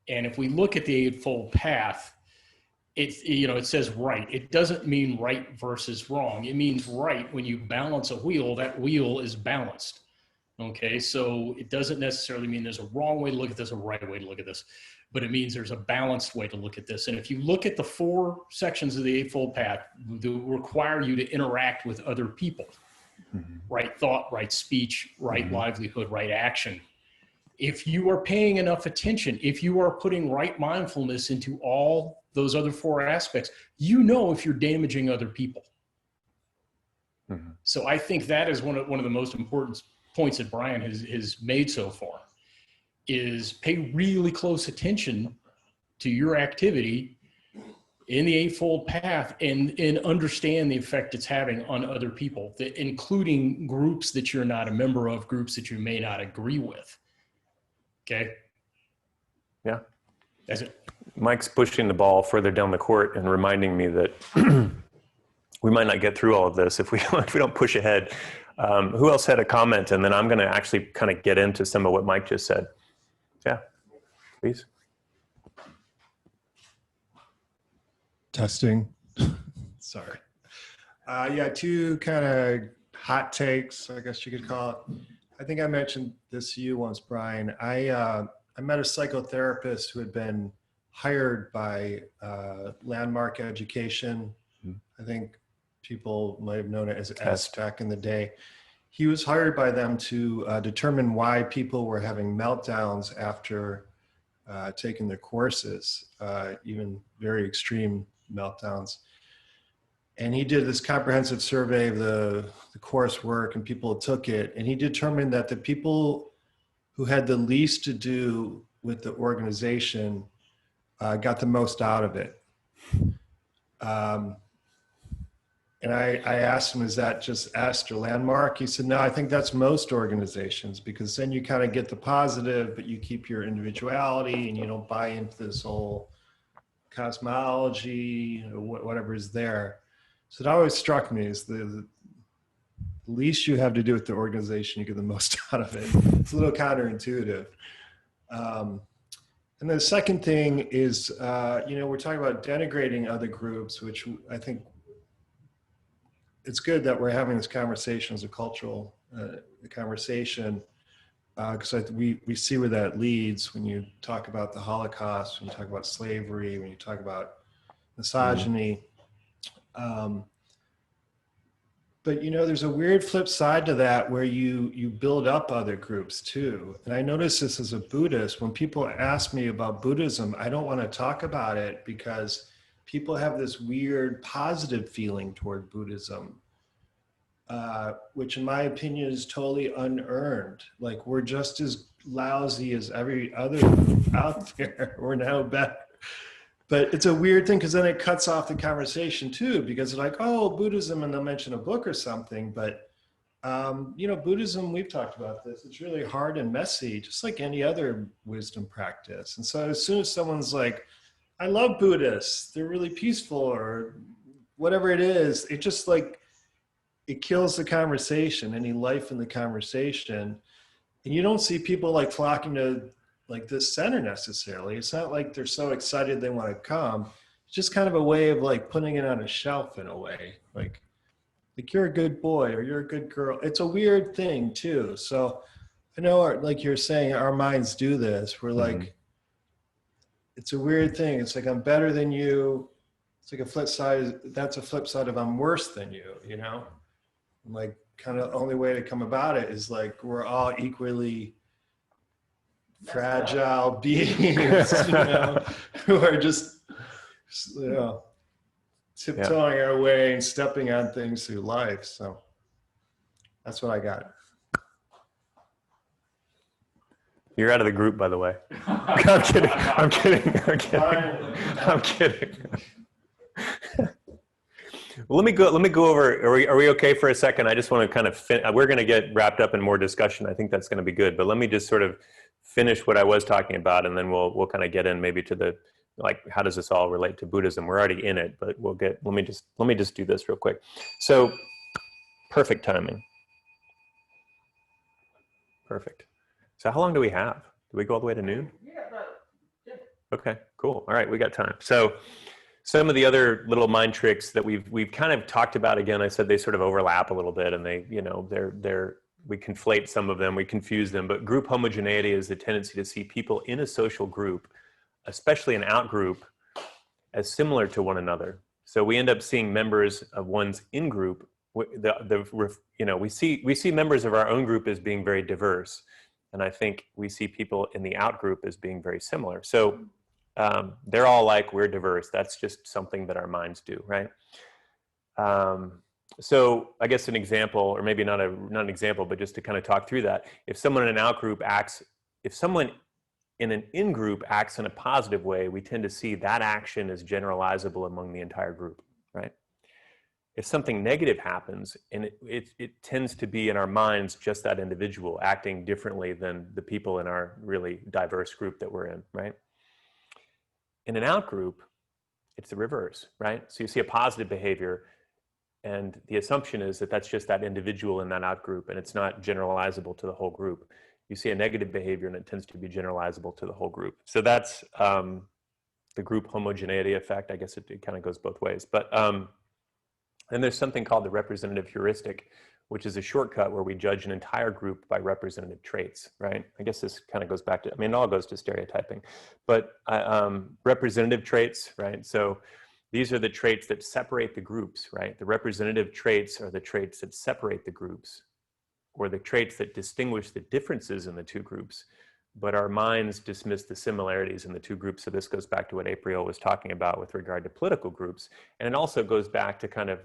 And if we look at the Eightfold Path, it says right. It doesn't mean right versus wrong. It means right. When you balance a wheel, that wheel is balanced. Okay, so it doesn't necessarily mean there's a wrong way to look at this, a right way to look at this, but it means there's a balanced way to look at this. And if you look at the 4 sections of the Eightfold Path, they require you to interact with other people. Mm-hmm. Right thought, right speech, right mm-hmm. livelihood, right action. If you are paying enough attention, if you are putting right mindfulness into all those other 4 aspects, you know if you're damaging other people. Mm-hmm. So I think that is one of the most important points that Brian has made so far, is pay really close attention to your activity in the Eightfold Path and understand the effect it's having on other people, including groups that you're not a member of, groups that you may not agree with. Okay? Yeah. That's it. Mike's pushing the ball further down the court and reminding me that we might not get through all of this if we don't push ahead. Who else had a comment? And then I'm going to actually kind of get into some of what Mike just said. Yeah, please. Testing. Sorry. Yeah, 2 kind of hot takes, I guess you could call it. I think I mentioned this to you once, Brian. I met a psychotherapist who had been hired by Landmark Education. I think people might have known it as S back in the day. He was hired by them to determine why people were having meltdowns after taking their courses, even very extreme meltdowns. And he did this comprehensive survey of the coursework and people who took it. And he determined that the people who had the least to do with the organization got the most out of it. And I asked him, is that just S or Landmark? He said, no, I think that's most organizations, because then you kind of get the positive, but you keep your individuality and you don't buy into this whole cosmology, whatever is there. So it always struck me as the least you have to do with the organization, you get the most out of it. It's a little counterintuitive. And the second thing is, we're talking about denigrating other groups, which I think it's good that we're having this conversation as a cultural conversation, because we see where that leads when you talk about the Holocaust, when you talk about slavery, when you talk about misogyny. But there's a weird flip side to that where you build up other groups too. And I notice this as a Buddhist, when people ask me about Buddhism, I don't want to talk about it because people have this weird positive feeling toward Buddhism, which in my opinion is totally unearned. Like, we're just as lousy as every other group out there. We're no better. But it's a weird thing because then it cuts off the conversation too, because they're like, oh, Buddhism, and they'll mention a book or something. But, Buddhism, we've talked about this, it's really hard and messy, just like any other wisdom practice. And so as soon as someone's like, I love Buddhists, they're really peaceful, or whatever it is, it just like, it kills the conversation, any life in the conversation. And you don't see people like flocking to like this center necessarily. It's not like they're so excited they want to come. It's just kind of a way of like putting it on a shelf in a way. Like you're a good boy or you're a good girl. It's a weird thing too. So I know, like you're saying, our minds do this. We're like, it's a weird thing. It's like, I'm better than you. It's like a flip side. That's a flip side of I'm worse than you, Like, kind of the only way to come about it is like, we're all equally fragile beings, who are just, tiptoeing our way and stepping on things through life. So that's what I got. You're out of the group, by the way. I'm kidding. I'm kidding. I'm kidding. I'm kidding. Well, let me go over. Are we okay for a second? I just want to kind of we're going to get wrapped up in more discussion. I think that's going to be good. But let me just sort of finish what I was talking about, and then we'll kind of get in maybe to the, like, how does this all relate to Buddhism? We're already in it, but let me just do this real quick. So, perfect timing. Perfect. So how long do we have? Do we go all the way to noon? Yeah. Okay, cool. All right, we got time. So some of the other little mind tricks that we've kind of talked about, again, I said they sort of overlap a little bit, and they, we conflate some of them, we confuse them, but group homogeneity is the tendency to see people in a social group, especially an out group, as similar to one another. So we end up seeing members of one's in-group, we see members of our own group as being very diverse. And I think we see people in the out group as being very similar. So they're all like, we're diverse. That's just something that our minds do, right? So I guess an example, or maybe not an example, but just to kind of talk through that. If someone in an out group if someone in an in group acts in a positive way, we tend to see that action as generalizable among the entire group, right? If something negative happens, and it tends to be in our minds just that individual acting differently than the people in our really diverse group that we're in, right? In an out group, it's the reverse, right? So you see a positive behavior, and the assumption is that that's just that individual in that out group, and it's not generalizable to the whole group. You see a negative behavior, and it tends to be generalizable to the whole group. So that's the group homogeneity effect. I guess it kind of goes both ways. But and there's something called the representative heuristic, which is a shortcut where we judge an entire group by representative traits, right? I guess this kind of goes back to, it all goes to stereotyping, but representative traits, right? So these are the traits that separate the groups, right? The representative traits are the traits that separate the groups, or the traits that distinguish the differences in the two groups, but our minds dismiss the similarities in the two groups. So this goes back to what April was talking about with regard to political groups. And it also goes back to kind of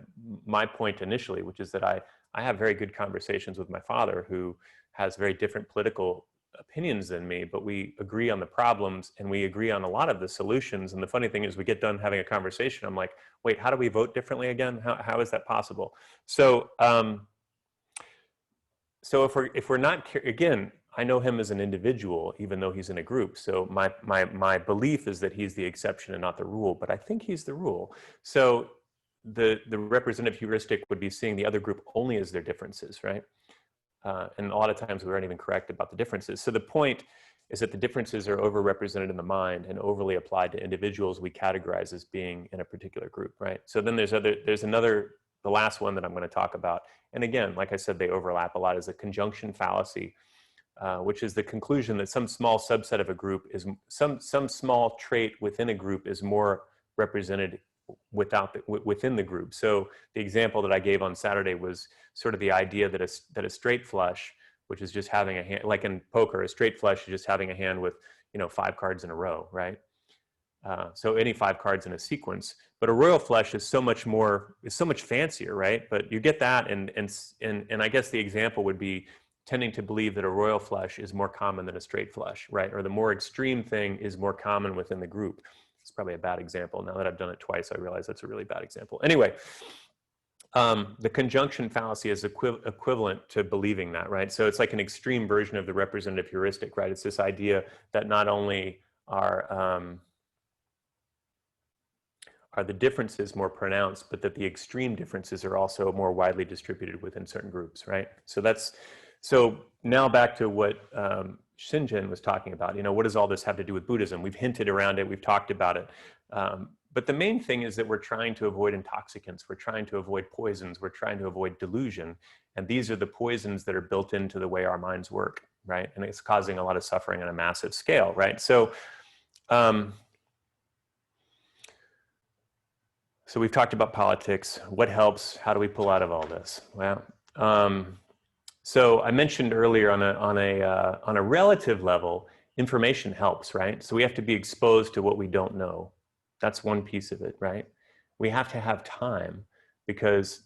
my point initially, which is that I have very good conversations with my father, who has very different political opinions than me, but we agree on the problems and we agree on a lot of the solutions. And the funny thing is, we get done having a conversation, I'm like, wait, how do we vote differently again? How is that possible? So, so if we're not, again, I know him as an individual, even though he's in a group. So my belief is that he's the exception and not the rule, but I think he's the rule. So the representative heuristic would be seeing the other group only as their differences, right? And a lot of times we aren't even correct about the differences. So the point is that the differences are overrepresented in the mind and overly applied to individuals we categorize as being in a particular group, right? So then the last one that I'm going to talk about, and again, like I said, they overlap a lot, is the conjunction fallacy, which is the conclusion that some small subset of a group is, some small trait within a group is more represented within the group. So the example that I gave on Saturday was sort of the idea that a straight flush, which is just having a hand, like in poker, a straight flush is just having a hand with, 5 cards in a row, right? So any 5 cards in a sequence, but a royal flush is so much fancier, right? But you get that, and I guess the example would be tending to believe that a royal flush is more common than a straight flush, right? Or the more extreme thing is more common within the group. It's probably a bad example. Now that I've done it twice, I realize that's a really bad example. Anyway, the conjunction fallacy is equivalent to believing that, right? So it's like an extreme version of the representative heuristic, right? It's this idea that not only are the differences more pronounced, but that the extreme differences are also more widely distributed within certain groups, right? So now back to what Shinjin was talking about. What does all this have to do with Buddhism? We've hinted around it, we've talked about it. But the main thing is that we're trying to avoid intoxicants, we're trying to avoid poisons, we're trying to avoid delusion. And these are the poisons that are built into the way our minds work, right? And it's causing a lot of suffering on a massive scale, right? So we've talked about politics. What helps? How do we pull out of all this? Well, so I mentioned earlier on a relative level, information helps, right? So we have to be exposed to what we don't know. That's one piece of it, right? We have to have time, because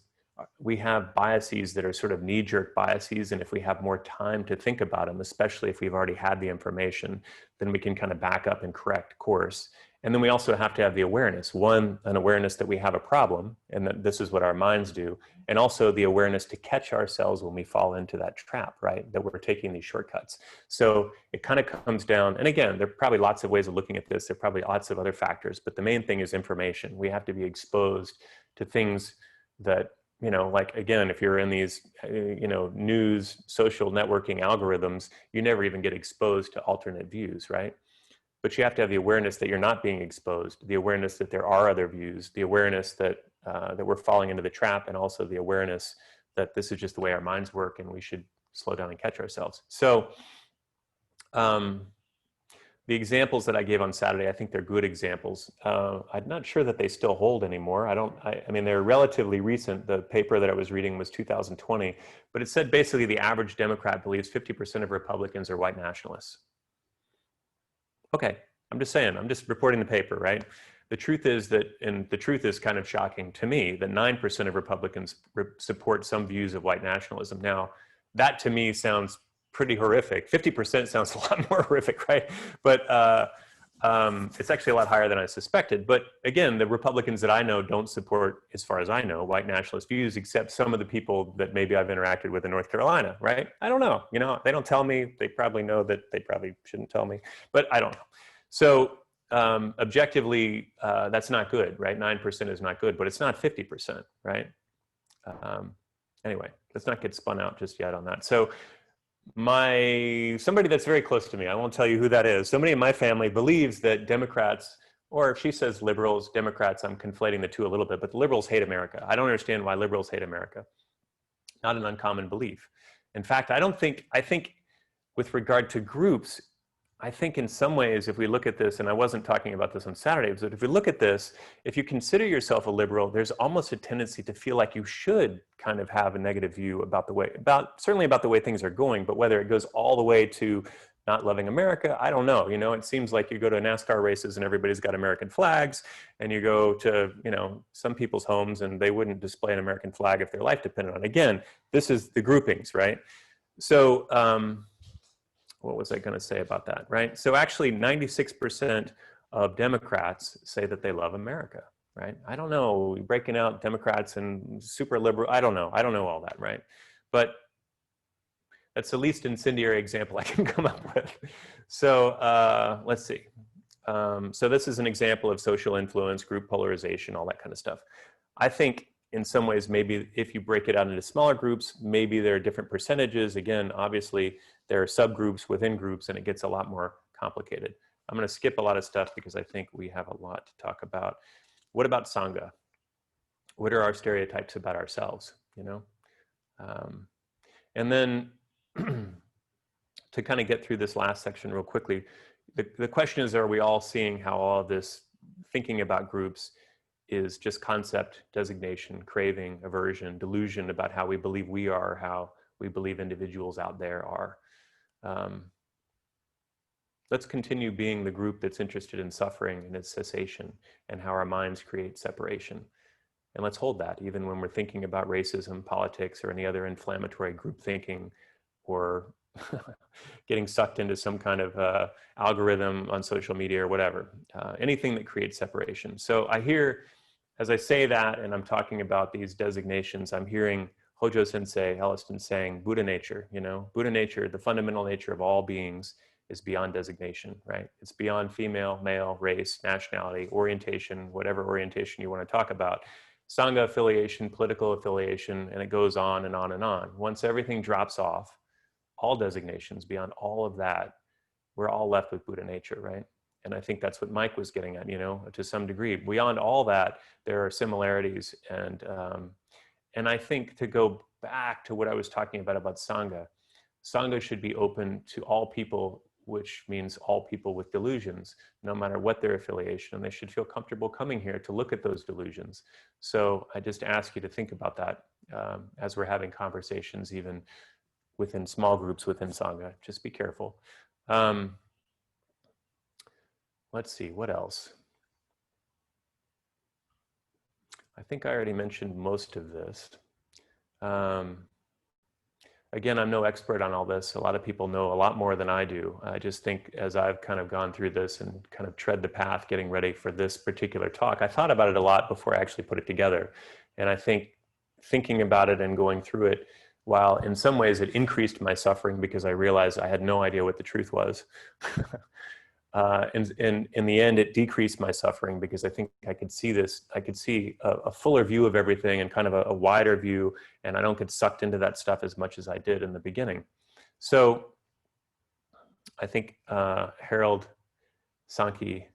we have biases that are sort of knee-jerk biases, and if we have more time to think about them, especially if we've already had the information, then we can kind of back up and correct course. And then we also have to have the awareness. One, an awareness that we have a problem and that this is what our minds do. And also the awareness to catch ourselves when we fall into that trap, right? That we're taking these shortcuts. So it kind of comes down, and again, there are probably lots of ways of looking at this. There are probably lots of other factors, but the main thing is information. We have to be exposed to things that, like, again, if you're in these, news, social networking algorithms, you never even get exposed to alternate views, right? But you have to have the awareness that you're not being exposed, the awareness that there are other views, the awareness that we're falling into the trap, and also the awareness that this is just the way our minds work and we should slow down and catch ourselves. So the examples that I gave on Saturday, I think they're good examples. I'm not sure that they still hold anymore. I mean, they're relatively recent. The paper that I was reading was 2020, but it said basically the average Democrat believes 50% of Republicans are white nationalists. Okay, I'm just saying, I'm just reporting the paper, right? The truth is that, and the truth is kind of shocking to me, that 9% of Republicans support some views of white nationalism. Now, that to me sounds pretty horrific. 50% sounds a lot more horrific, right? But it's actually a lot higher than I suspected. But again, the Republicans that I know don't support, as far as I know, white nationalist views, except some of the people that maybe I've interacted with in North Carolina, right? I don't know, they don't tell me. They probably know that they probably shouldn't tell me, but I don't know. So objectively, that's not good, right? 9% is not good, but it's not 50%, right? Anyway, let's not get spun out just yet on that. So somebody that's very close to me, I won't tell you who that is, somebody in my family believes that Democrats, or if she says liberals, Democrats, I'm conflating the two a little bit, but the liberals hate America. I don't understand why liberals hate America. Not an uncommon belief. In fact, I think with regard to groups, I think in some ways, if we look at this, and I wasn't talking about this on Saturday, but if we look at this, if you consider yourself a liberal, there's almost a tendency to feel like you should kind of have a negative view certainly about the way things are going, but whether it goes all the way to not loving America, I don't know. It seems like you go to NASCAR races and everybody's got American flags, and you go to, some people's homes and they wouldn't display an American flag if their life depended on it. Again, this is the groupings, right? So, what was I going to say about that, right? So actually 96% of Democrats say that they love America, right? I don't know, breaking out Democrats and super liberal, I don't know all that, right? But that's the least incendiary example I can come up with. So let's see. So this is an example of social influence, group polarization, all that kind of stuff. I think in some ways, maybe if you break it out into smaller groups, maybe there are different percentages. Again, obviously, there are subgroups within groups, and it gets a lot more complicated. I'm going to skip a lot of stuff because I think we have a lot to talk about. What about Sangha? What are our stereotypes about ourselves, you know? And then to kind of get through this last section real quickly, the question is, are we all seeing how all of this thinking about groups is just concept, designation, craving, aversion, delusion about how we believe we are, how we believe individuals out there are? Let's continue being the group that's interested in suffering and its cessation and how our minds create separation. And let's hold that even when we're thinking about racism, politics, or any other inflammatory group thinking, or getting sucked into some kind of algorithm on social media or whatever, anything that creates separation. So I hear, as I say that, and I'm talking about these designations, I'm hearing Hojo Sensei, Elliston saying, Buddha nature, you know, Buddha nature, the fundamental nature of all beings is beyond designation, right? It's beyond female, male, race, nationality, orientation, whatever orientation you want to talk about, Sangha affiliation, political affiliation, and it goes on and on and on. Once everything drops off, all designations beyond all of that, we're all left with Buddha nature, right? And I think that's what Mike was getting at, you know, to some degree. Beyond all that, there are similarities. And I think to go back to what I was talking about Sangha, Sangha should be open to all people, which means all people with delusions, no matter what their affiliation, and they should feel comfortable coming here to look at those delusions. So I just ask you to think about that as we're having conversations, even within small groups within Sangha. Just be careful. Let's see, what else? I think I already mentioned most of this. Again, I'm no expert on all this. A lot of people know a lot more than I do. I just think as I've kind of gone through this and kind of tread the path getting ready for this particular talk, I thought about it a lot before I actually put it together. And I think thinking about it and going through it, while in some ways it increased my suffering because I realized I had no idea what the truth was, in the end, it decreased my suffering because I think I could see this, I could see a fuller view of everything and kind of a wider view, and I don't get sucked into that stuff as much as I did in the beginning. So I think Harold Sankey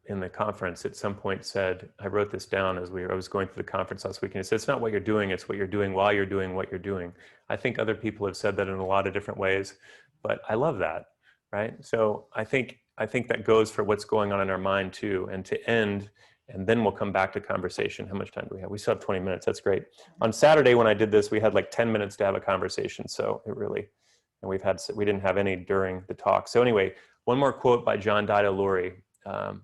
in the conference at some point said, I wrote this down as I was going through the conference last week, and he said, it's not what you're doing, it's what you're doing while you're doing what you're doing. I think other people have said that in a lot of different ways, but I love that. Right? So I think that goes for what's going on in our mind too. And to end, and then we'll come back to conversation. How much time do we have? We still have 20 minutes. That's great. On Saturday when I did this, we had like 10 minutes to have a conversation. So it really, and we didn't have any during the talk. So anyway, one more quote by John Dido Lory.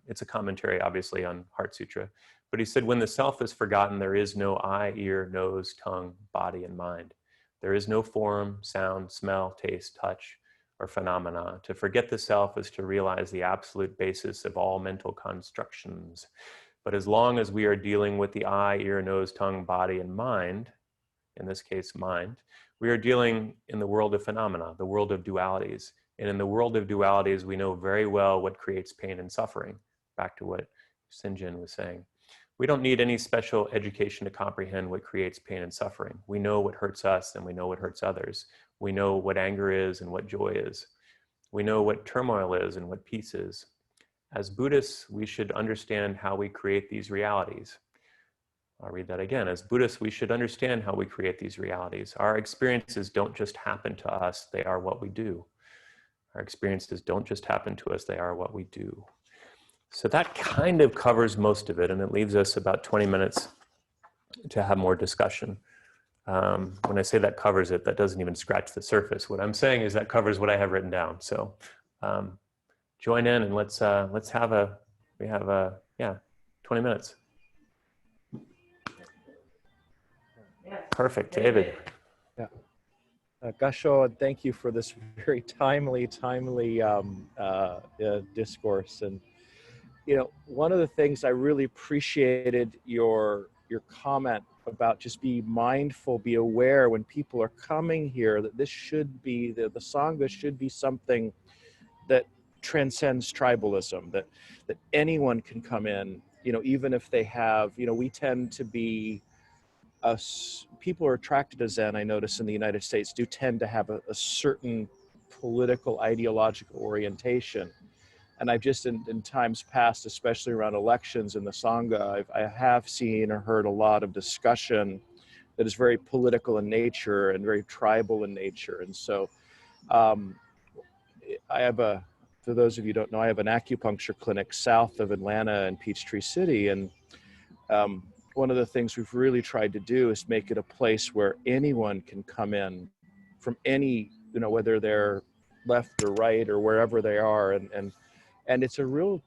It's a commentary, obviously, on Heart Sutra. But he said, when the self is forgotten, there is no eye, ear, nose, tongue, body, and mind. There is no form, sound, smell, taste, touch, or phenomena. To forget the self is to realize the absolute basis of all mental constructions. But as long as we are dealing with the eye, ear, nose, tongue, body, and mind, in this case, mind, we are dealing in the world of phenomena, the world of dualities. And in the world of dualities, we know very well what creates pain and suffering. Back to what Sinjin was saying. We don't need any special education to comprehend what creates pain and suffering. We know what hurts us and we know what hurts others. We know what anger is and what joy is. We know what turmoil is and what peace is. As Buddhists, we should understand how we create these realities. I'll read that again. As Buddhists, we should understand how we create these realities. Our experiences don't just happen to us, they are what we do. Our experiences don't just happen to us, they are what we do. So that kind of covers most of it, and it leaves us about 20 minutes to have more discussion. When I say that covers it, that doesn't even scratch the surface. What I'm saying is that covers what I have written down. So join in and let's have 20 minutes. Perfect, David. Yeah. Gasho, thank you for this very timely discourse. And, you know, one of the things I really appreciated your comment about just be mindful, be aware when people are coming here, that this should be, the Sangha should be something that transcends tribalism, that anyone can come in you know, even if they have, you know, we tend to be, people are attracted to Zen, I notice in the United States, do tend to have a certain political ideological orientation. And I've just in times past, especially around elections in the Sangha, I have seen or heard a lot of discussion that is very political in nature and very tribal in nature. And so I have for those of you who don't know, I have an acupuncture clinic south of Atlanta in Peachtree City. And one of the things we've really tried to do is make it a place where anyone can come in from any, you know, whether they're left or right or wherever they are. And it's a real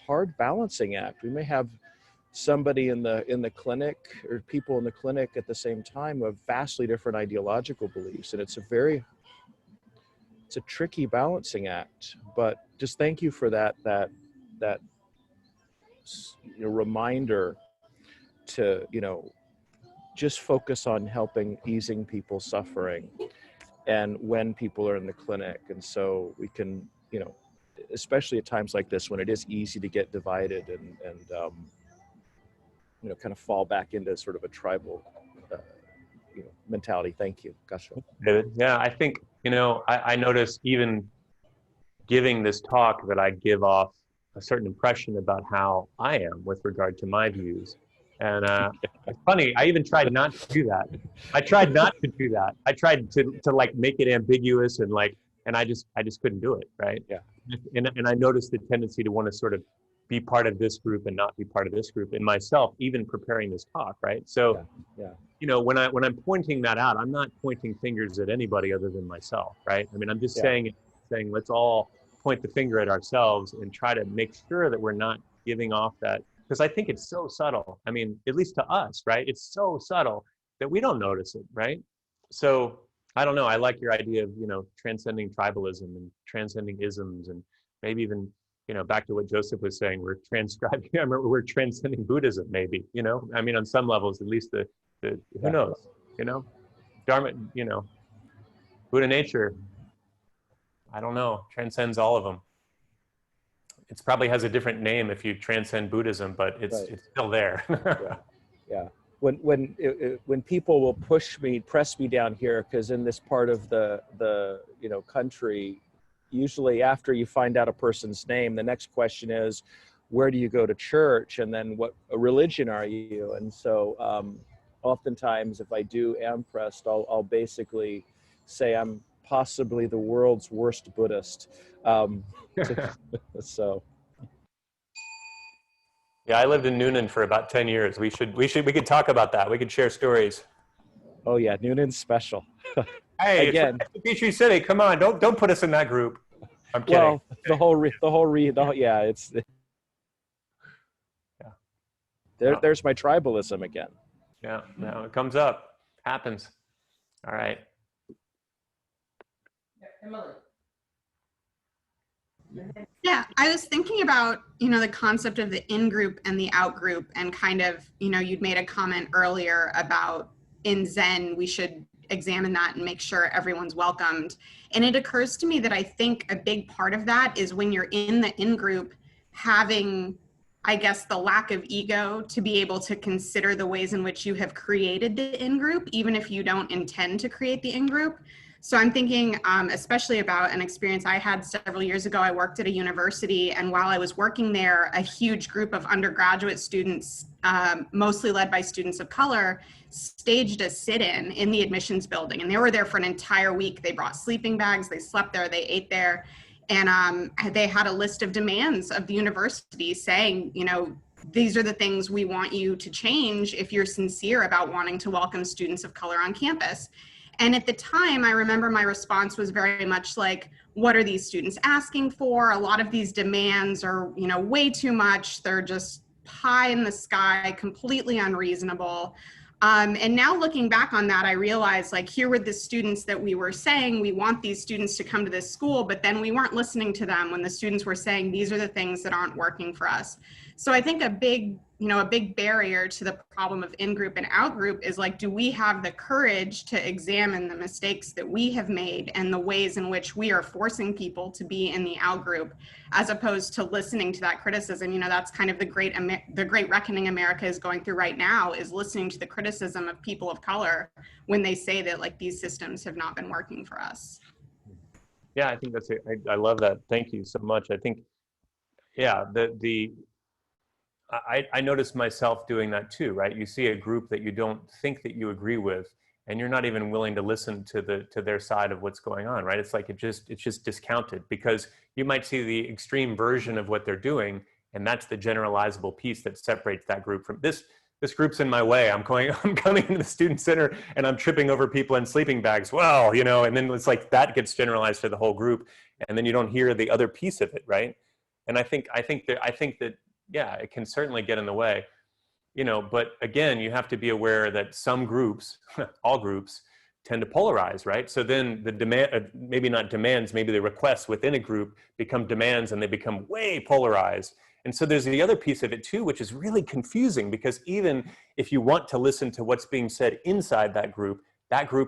hard balancing act. We may have somebody in the clinic or people in the clinic at the same time who have vastly different ideological beliefs. And it's a tricky balancing act, but just thank you for that you know, reminder to, you know, just focus on helping easing people's suffering and when people are in the clinic. And so we can, you know, especially at times like this when it is easy to get divided and you know, kind of fall back into sort of a tribal you know, mentality. Thank you. Gotcha. David. Yeah, I think, you know, I notice even giving this talk that I give off a certain impression about how I am with regard to my views. And it's funny, I even tried not to do that. I tried not to do that. I tried to like make it ambiguous and like, and I just couldn't do it, right? Yeah. And I noticed the tendency to want to sort of be part of this group and not be part of this group in myself, even preparing this talk, right? So, yeah. You know, when I'm pointing that out, I'm not pointing fingers at anybody other than myself, right? I mean, I'm just saying let's all point the finger at ourselves and try to make sure that we're not giving off that, because I think it's so subtle. I mean, at least to us, right? It's so subtle that we don't notice it, right? So I don't know. I like your idea of, you know, transcending tribalism and transcending isms, and maybe even, you know, back to what Joseph was saying, we're transcribing, I remember we're transcending Buddhism, maybe, you know, I mean, on some levels, at least the who knows, you know, Dharma, you know, Buddha nature, I don't know, transcends all of them. It probably has a different name if you transcend Buddhism, but it's still there. Yeah. When people will press me down here, because in this part of the you know, country, usually after you find out a person's name, the next question is, where do you go to church? And then what religion are you? And so oftentimes if I am pressed, I'll basically say I'm possibly the world's worst Buddhist. So. Yeah, I lived in Noonan for about 10 years. We could talk about that. We could share stories. Oh yeah, Noonan's special. Hey, again, it's Peachtree City. Come on, don't put us in that group. I'm kidding. Well, it's there's my tribalism again. Yeah, no, it comes up, happens. All right. Emily. Yeah, I was thinking about, you know, the concept of the in-group and the out-group, and kind of, you know, you'd made a comment earlier about in Zen, we should examine that and make sure everyone's welcomed. And it occurs to me that I think a big part of that is when you're in the in-group, having, I guess, the lack of ego to be able to consider the ways in which you have created the in-group, even if you don't intend to create the in-group. So I'm thinking especially about an experience I had several years ago. I worked at a university, and while I was working there, a huge group of undergraduate students, mostly led by students of color, staged a sit-in in the admissions building. And they were there for an entire week. They brought sleeping bags, they slept there, they ate there. And they had a list of demands of the university saying, you know, these are the things we want you to change if you're sincere about wanting to welcome students of color on campus. And at the time, I remember my response was very much like, what are these students asking for? A lot of these demands are, you know, way too much. They're just pie in the sky, completely unreasonable. And now looking back on that, I realized, like, here were the students that we were saying, we want these students to come to this school, but then we weren't listening to them when the students were saying, these are the things that aren't working for us. So I think a big you know, a big barrier to the problem of in-group and out-group is like, do we have the courage to examine the mistakes that we have made and the ways in which we are forcing people to be in the out-group, as opposed to listening to that criticism? You know, that's kind of the great reckoning America is going through right now, is listening to the criticism of people of color when they say that like these systems have not been working for us. Yeah, I think that's it. I love that. Thank you so much. I think, yeah, I notice myself doing that too, right? You see a group that you don't think that you agree with, and you're not even willing to listen to their side of what's going on, right? It's like it's just discounted, because you might see the extreme version of what they're doing, and that's the generalizable piece that separates that group from this. This group's in my way. I'm coming into the student center and I'm tripping over people in sleeping bags. Well, you know, and then it's like that gets generalized to the whole group, and then you don't hear the other piece of it, right? And I think that yeah, it can certainly get in the way, you know, but again, you have to be aware that some groups, all groups, tend to polarize, right? So then the demand, maybe not demands, maybe the requests within a group become demands, and they become way polarized. And so there's the other piece of it too, which is really confusing, because even if you want to listen to what's being said inside that group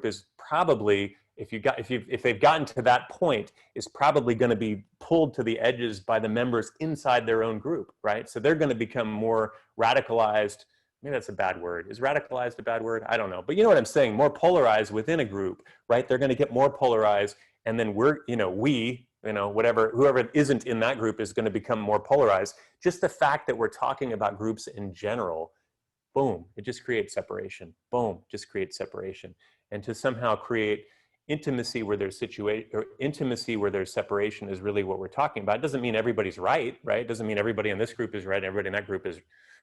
is probably, if they've gotten to that point, is probably going to be pulled to the edges by the members inside their own group, right? So they're going to become more radicalized. Maybe that's a bad word. Is radicalized a bad word? I don't know. But you know what I'm saying? More polarized within a group, right? They're going to get more polarized, and then whoever isn't in that group is going to become more polarized. Just the fact that we're talking about groups in general, boom, it just creates separation. Boom, just creates separation. And to somehow create intimacy where there's intimacy where there's separation is really what we're talking about. It doesn't mean everybody's right? It doesn't mean everybody in this group is right, everybody in that group is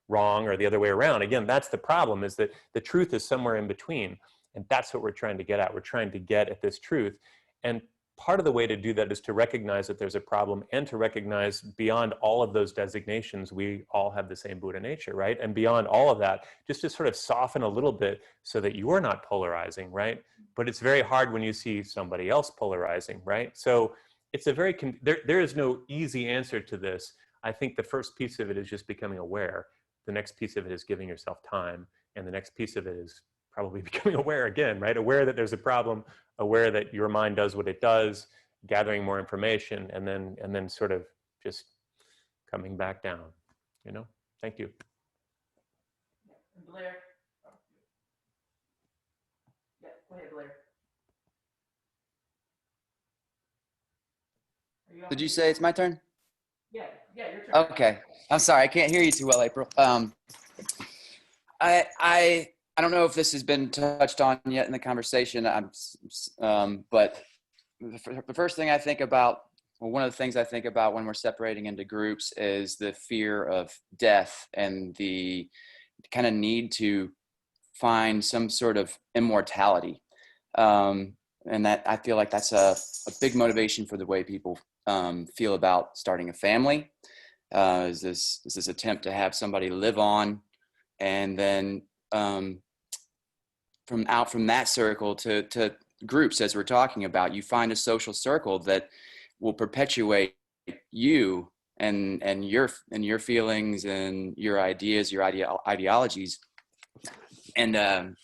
wrong, or the other way around. Again, that's the problem, is that the truth is somewhere in between. And that's what we're trying to get at. We're trying to get at this truth. And part of the way to do that is to recognize that there's a problem, and to recognize beyond all of those designations, we all have the same Buddha nature, right? And beyond all of that, just to sort of soften a little bit so that you're not polarizing, right? But it's very hard when you see somebody else polarizing, right? So it's a very, there is no easy answer to this. I think the first piece of it is just becoming aware. The next piece of it is giving yourself time. And the next piece of it is probably becoming aware again, right? Aware that there's a problem, aware that your mind does what it does, gathering more information, and then sort of just coming back down, you know? Thank you. Blair. Yeah, go ahead, Blair. Did you say it's my turn? Yeah, your turn. Okay. I'm sorry, I can't hear you too well, April. I don't know if this has been touched on yet in the conversation, but the first thing I think about, well, one of the things I think about when we're separating into groups is the fear of death and the kind of need to find some sort of immortality. And that, I feel like that's a big motivation for the way people feel about starting a family. Is this attempt to have somebody live on, and then from that circle to groups, as we're talking about, you find a social circle that will perpetuate you and your feelings and your ideas, your ideologies, and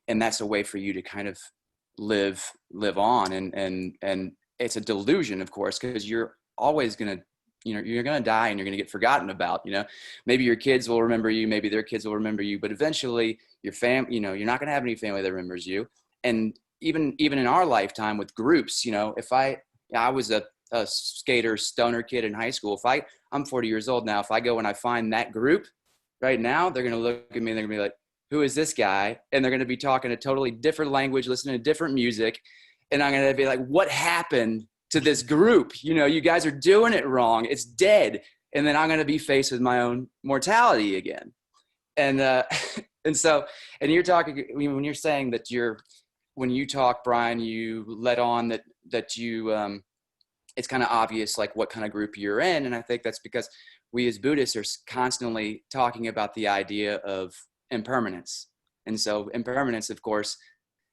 that's a way for you to kind of live on, and it's a delusion, of course, because you're always gonna, you're gonna die and you're gonna get forgotten about. Maybe your kids will remember you, maybe their kids will remember you, but eventually your you're not gonna have any family that remembers you. And even in our lifetime with groups, if I was a skater, stoner kid in high school. I'm 40 years old now. If I go and I find that group right now, they're gonna look at me and they're gonna be like, who is this guy? And they're gonna be talking a totally different language, listening to different music. And I'm gonna be like, what happened to this group? You guys are doing it wrong. It's dead. And then I'm gonna be faced with my own mortality again. And and you're talking, when you're saying that when you talk, Brian, you let on that you, it's kind of obvious like what kind of group you're in. And I think that's because we as Buddhists are constantly talking about the idea of impermanence. And so impermanence, of course,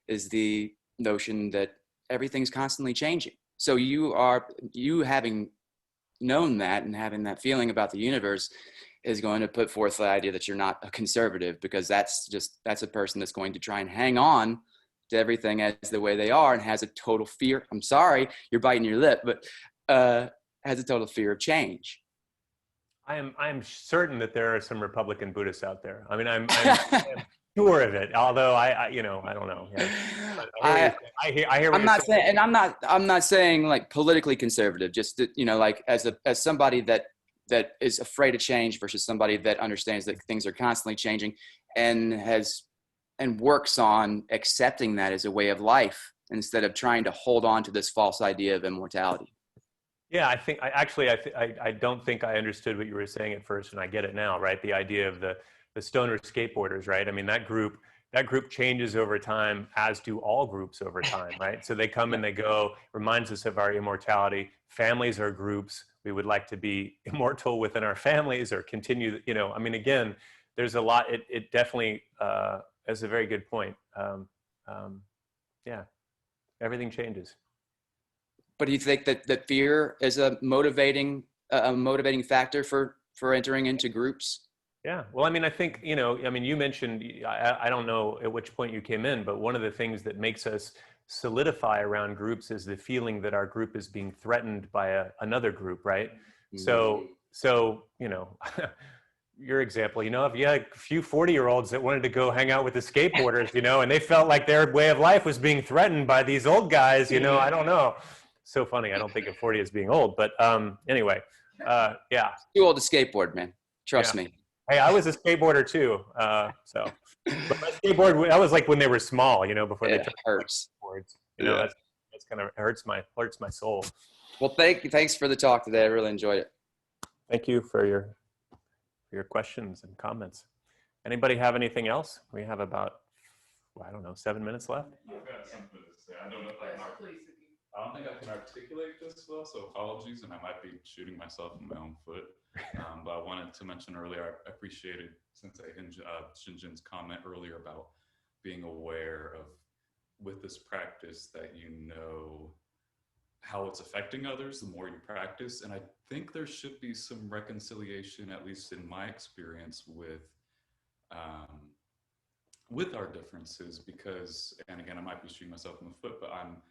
is the notion that everything's constantly changing. So you having, known that and having that feeling about the universe is going to put forth the idea that you're not a conservative, because that's a person that's going to try and hang on to everything as the way they are and has a total fear. I'm sorry, you're biting your lip, but has a total fear of change. I am certain that there are some Republican Buddhists out there. I mean, I'm sure of it. Although I don't know. Yeah. I hear what I'm not saying, and I'm not saying like politically conservative. Just like as somebody that is afraid of change versus somebody that understands that things are constantly changing and works on accepting that as a way of life instead of trying to hold on to this false idea of immortality. Yeah, I don't think I understood what you were saying at first, and I get it now, right? The idea of the stoner skateboarders, right? I mean, that group changes over time, as do all groups over time, right? So they come and they go, reminds us of our immortality. Families are groups. We would like to be immortal within our families or continue, I mean, again, there's a lot, it definitely is a very good point. Yeah, everything changes. But do you think that fear is a motivating factor for entering into groups? Yeah, well, I mean, I think, you mentioned, I don't know at which point you came in, but one of the things that makes us solidify around groups is the feeling that our group is being threatened by another group, right? Mm-hmm. So your example, if you had a few 40-year-olds that wanted to go hang out with the skateboarders, and they felt like their way of life was being threatened by these old guys, I don't know. So funny. I don't think of 40 as being old, but anyway, yeah. Too old to skateboard, man. Trust me. Hey, I was a skateboarder too. But my skateboard, that was like when they were small, before they turned hurts. Boards. That's kind of hurts my soul. Well, thanks for the talk today. I really enjoyed it. Thank you for your questions and comments. Anybody have anything else? We have about 7 minutes left. I've got something to say. I don't think I can articulate this well, so apologies, and I might be shooting myself in my own foot. But I wanted to mention earlier, I appreciated Sensei Shinjin's comment earlier about being aware of, with this practice, that how it's affecting others the more you practice. And I think there should be some reconciliation, at least in my experience, with our differences, because, and again, I might be shooting myself in the foot, but I'm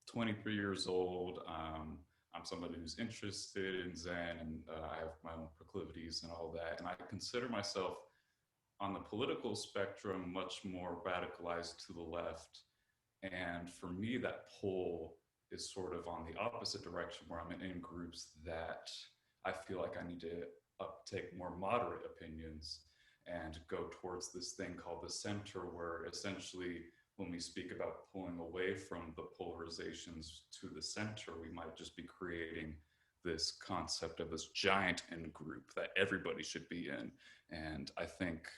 23 years old. I'm somebody who's interested in Zen, and I have my own proclivities and all that. And I consider myself on the political spectrum much more radicalized to the left. And for me, that pull is sort of on the opposite direction, where I'm in groups that I feel like I need to take more moderate opinions and go towards this thing called the center, where essentially, when we speak about pulling away from the polarizations to the center, we might just be creating this concept of this giant in group that everybody should be in. And I think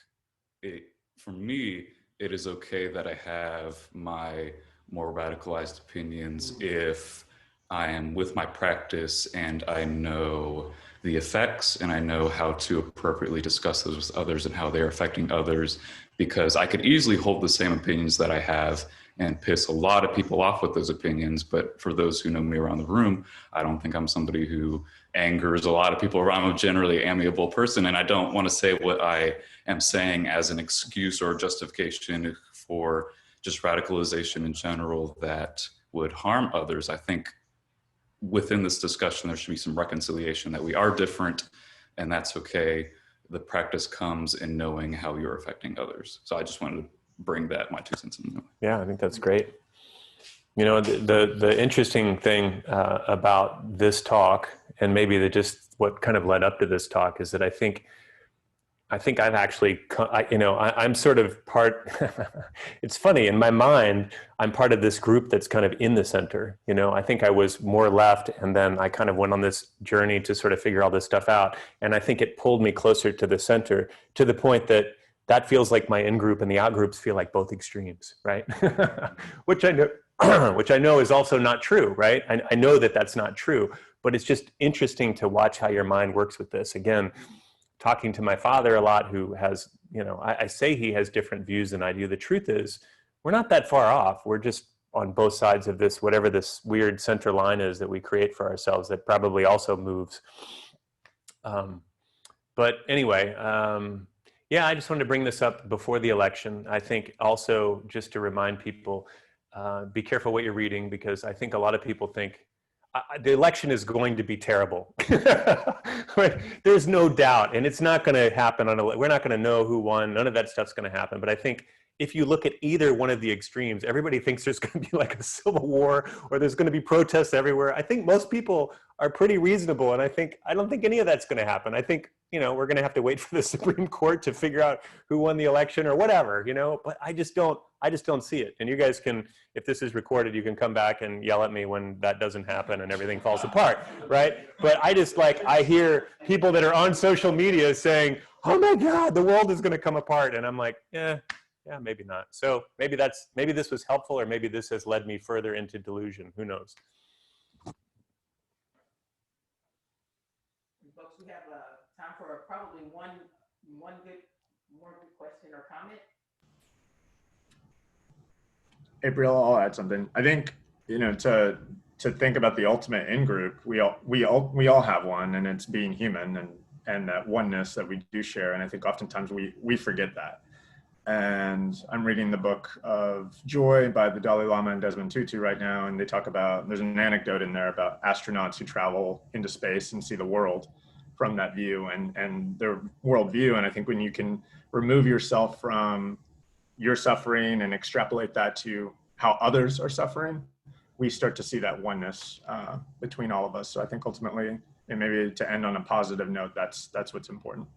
for me, it is okay that I have my more radicalized opinions if I am with my practice and I know the effects and I know how to appropriately discuss those with others and how they're affecting others, because I could easily hold the same opinions that I have and piss a lot of people off with those opinions. But for those who know me around the room, I don't think I'm somebody who angers a lot of people around. I'm a generally amiable person, and I don't want to say what I am saying as an excuse or justification for just radicalization in general that would harm others. I think within this discussion, there should be some reconciliation that we are different, and that's okay. The practice comes in knowing how you're affecting others. So I just wanted to bring that, my 2 cents in. Yeah, I think that's great. The interesting thing about this talk, and maybe just what kind of led up to this talk, is that I think I've actually, I'm sort of part, it's funny, in my mind, I'm part of this group that's kind of in the center. I think I was more left, and then I kind of went on this journey to sort of figure all this stuff out. And I think it pulled me closer to the center, to the point that feels like my in-group and the out-groups feel like both extremes, right? which I know is also not true, right? I know that that's not true, but it's just interesting to watch how your mind works with this. Again, talking to my father a lot, who has, I say he has different views than I do. The truth is, we're not that far off. We're on both sides of this, whatever this weird center line is that we create for ourselves that probably also moves. But anyway, yeah, I just wanted to bring this up before the election. I think also just to remind people, be careful what you're reading, because I think a lot of people think the election is going to be terrible. Right? There's no doubt, and it's not going to happen we're not going to know who won. None of that stuff's going to happen. But I think if you look at either one of the extremes, everybody thinks there's going to be like a civil war or there's going to be protests everywhere. I think most people are pretty reasonable, and I don't think any of that's going to happen. I think, you know, we're going to have to wait for the Supreme Court to figure out who won the election or whatever, you know. But I just don't see it. And you guys can, if this is recorded, you can come back and yell at me when that doesn't happen and everything falls apart, right? But I hear people that are on social media saying, "Oh my God, the world is going to come apart," and I'm like, yeah, maybe not. So maybe this was helpful, or maybe this has led me further into delusion. Who knows? Folks, we have time for probably one more good question or comment. April, I'll add something. I think, you know, to think about the ultimate in group, we all have one, and it's being human and that oneness that we do share. And I think oftentimes we forget that. And I'm reading the book of Joy by the Dalai Lama and Desmond Tutu right now, and they talk about, there's an anecdote in there about astronauts who travel into space and see the world from that view and their worldview. And I think when you can remove yourself from your suffering and extrapolate that to how others are suffering, we start to see that oneness between all of us. So I think ultimately, and maybe to end on a positive note, that's what's important.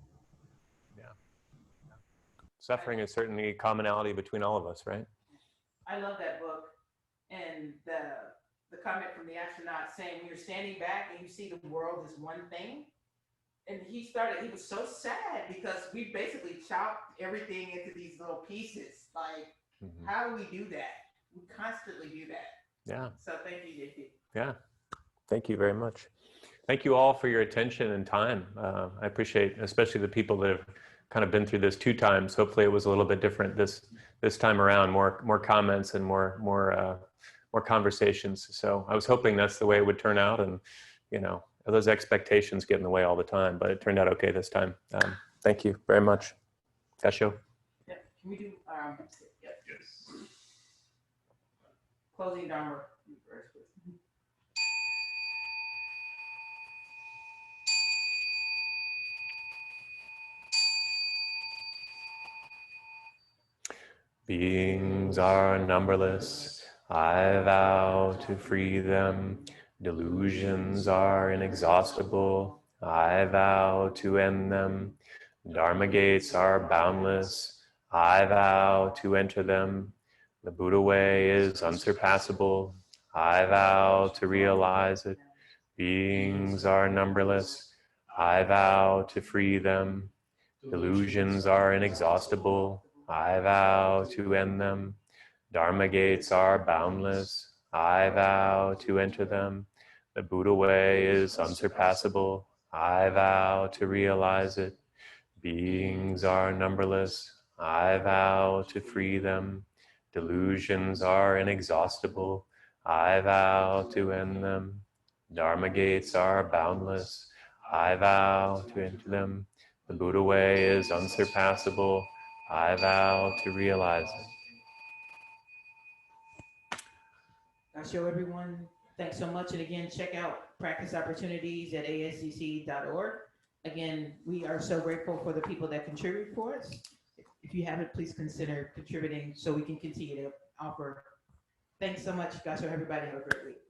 Suffering is certainly a commonality between all of us, right? I love that book, and the comment from the astronaut saying, when you're standing back and you see the world as one thing, and he was so sad because we basically chopped everything into these little pieces. Like, how do we do that? We constantly do that. Yeah. So thank you, JP. Yeah. Thank you very much. Thank you all for your attention and time. I appreciate, especially the people that have kind of been through this 2 times. Hopefully it was a little bit different this time around, more comments and more conversations. So I was hoping that's the way it would turn out, and, you know, those expectations get in the way all the time, but it turned out okay this time. Thank you very much. Casio? Yeah. Can we do closing Dharma first, please? Beings are numberless, I vow to free them. Delusions are inexhaustible, I vow to end them. Dharma gates are boundless, I vow to enter them. The Buddha way is unsurpassable, I vow to realize it. Beings are numberless, I vow to free them. Delusions are inexhaustible, I vow to end them. Dharma gates are boundless, I vow to enter them. The Buddha way is unsurpassable, I vow to realize it. Beings are numberless, I vow to free them. Delusions are inexhaustible, I vow to end them. Dharma gates are boundless, I vow to enter them. The Buddha way is unsurpassable, I vow to realize it. Show everyone, thanks so much. And again, check out practice opportunities at ascc.org. Again, we are so grateful for the people that contribute for us. If you haven't, please consider contributing so we can continue to offer. Thanks so much, guys. So everybody have a great week.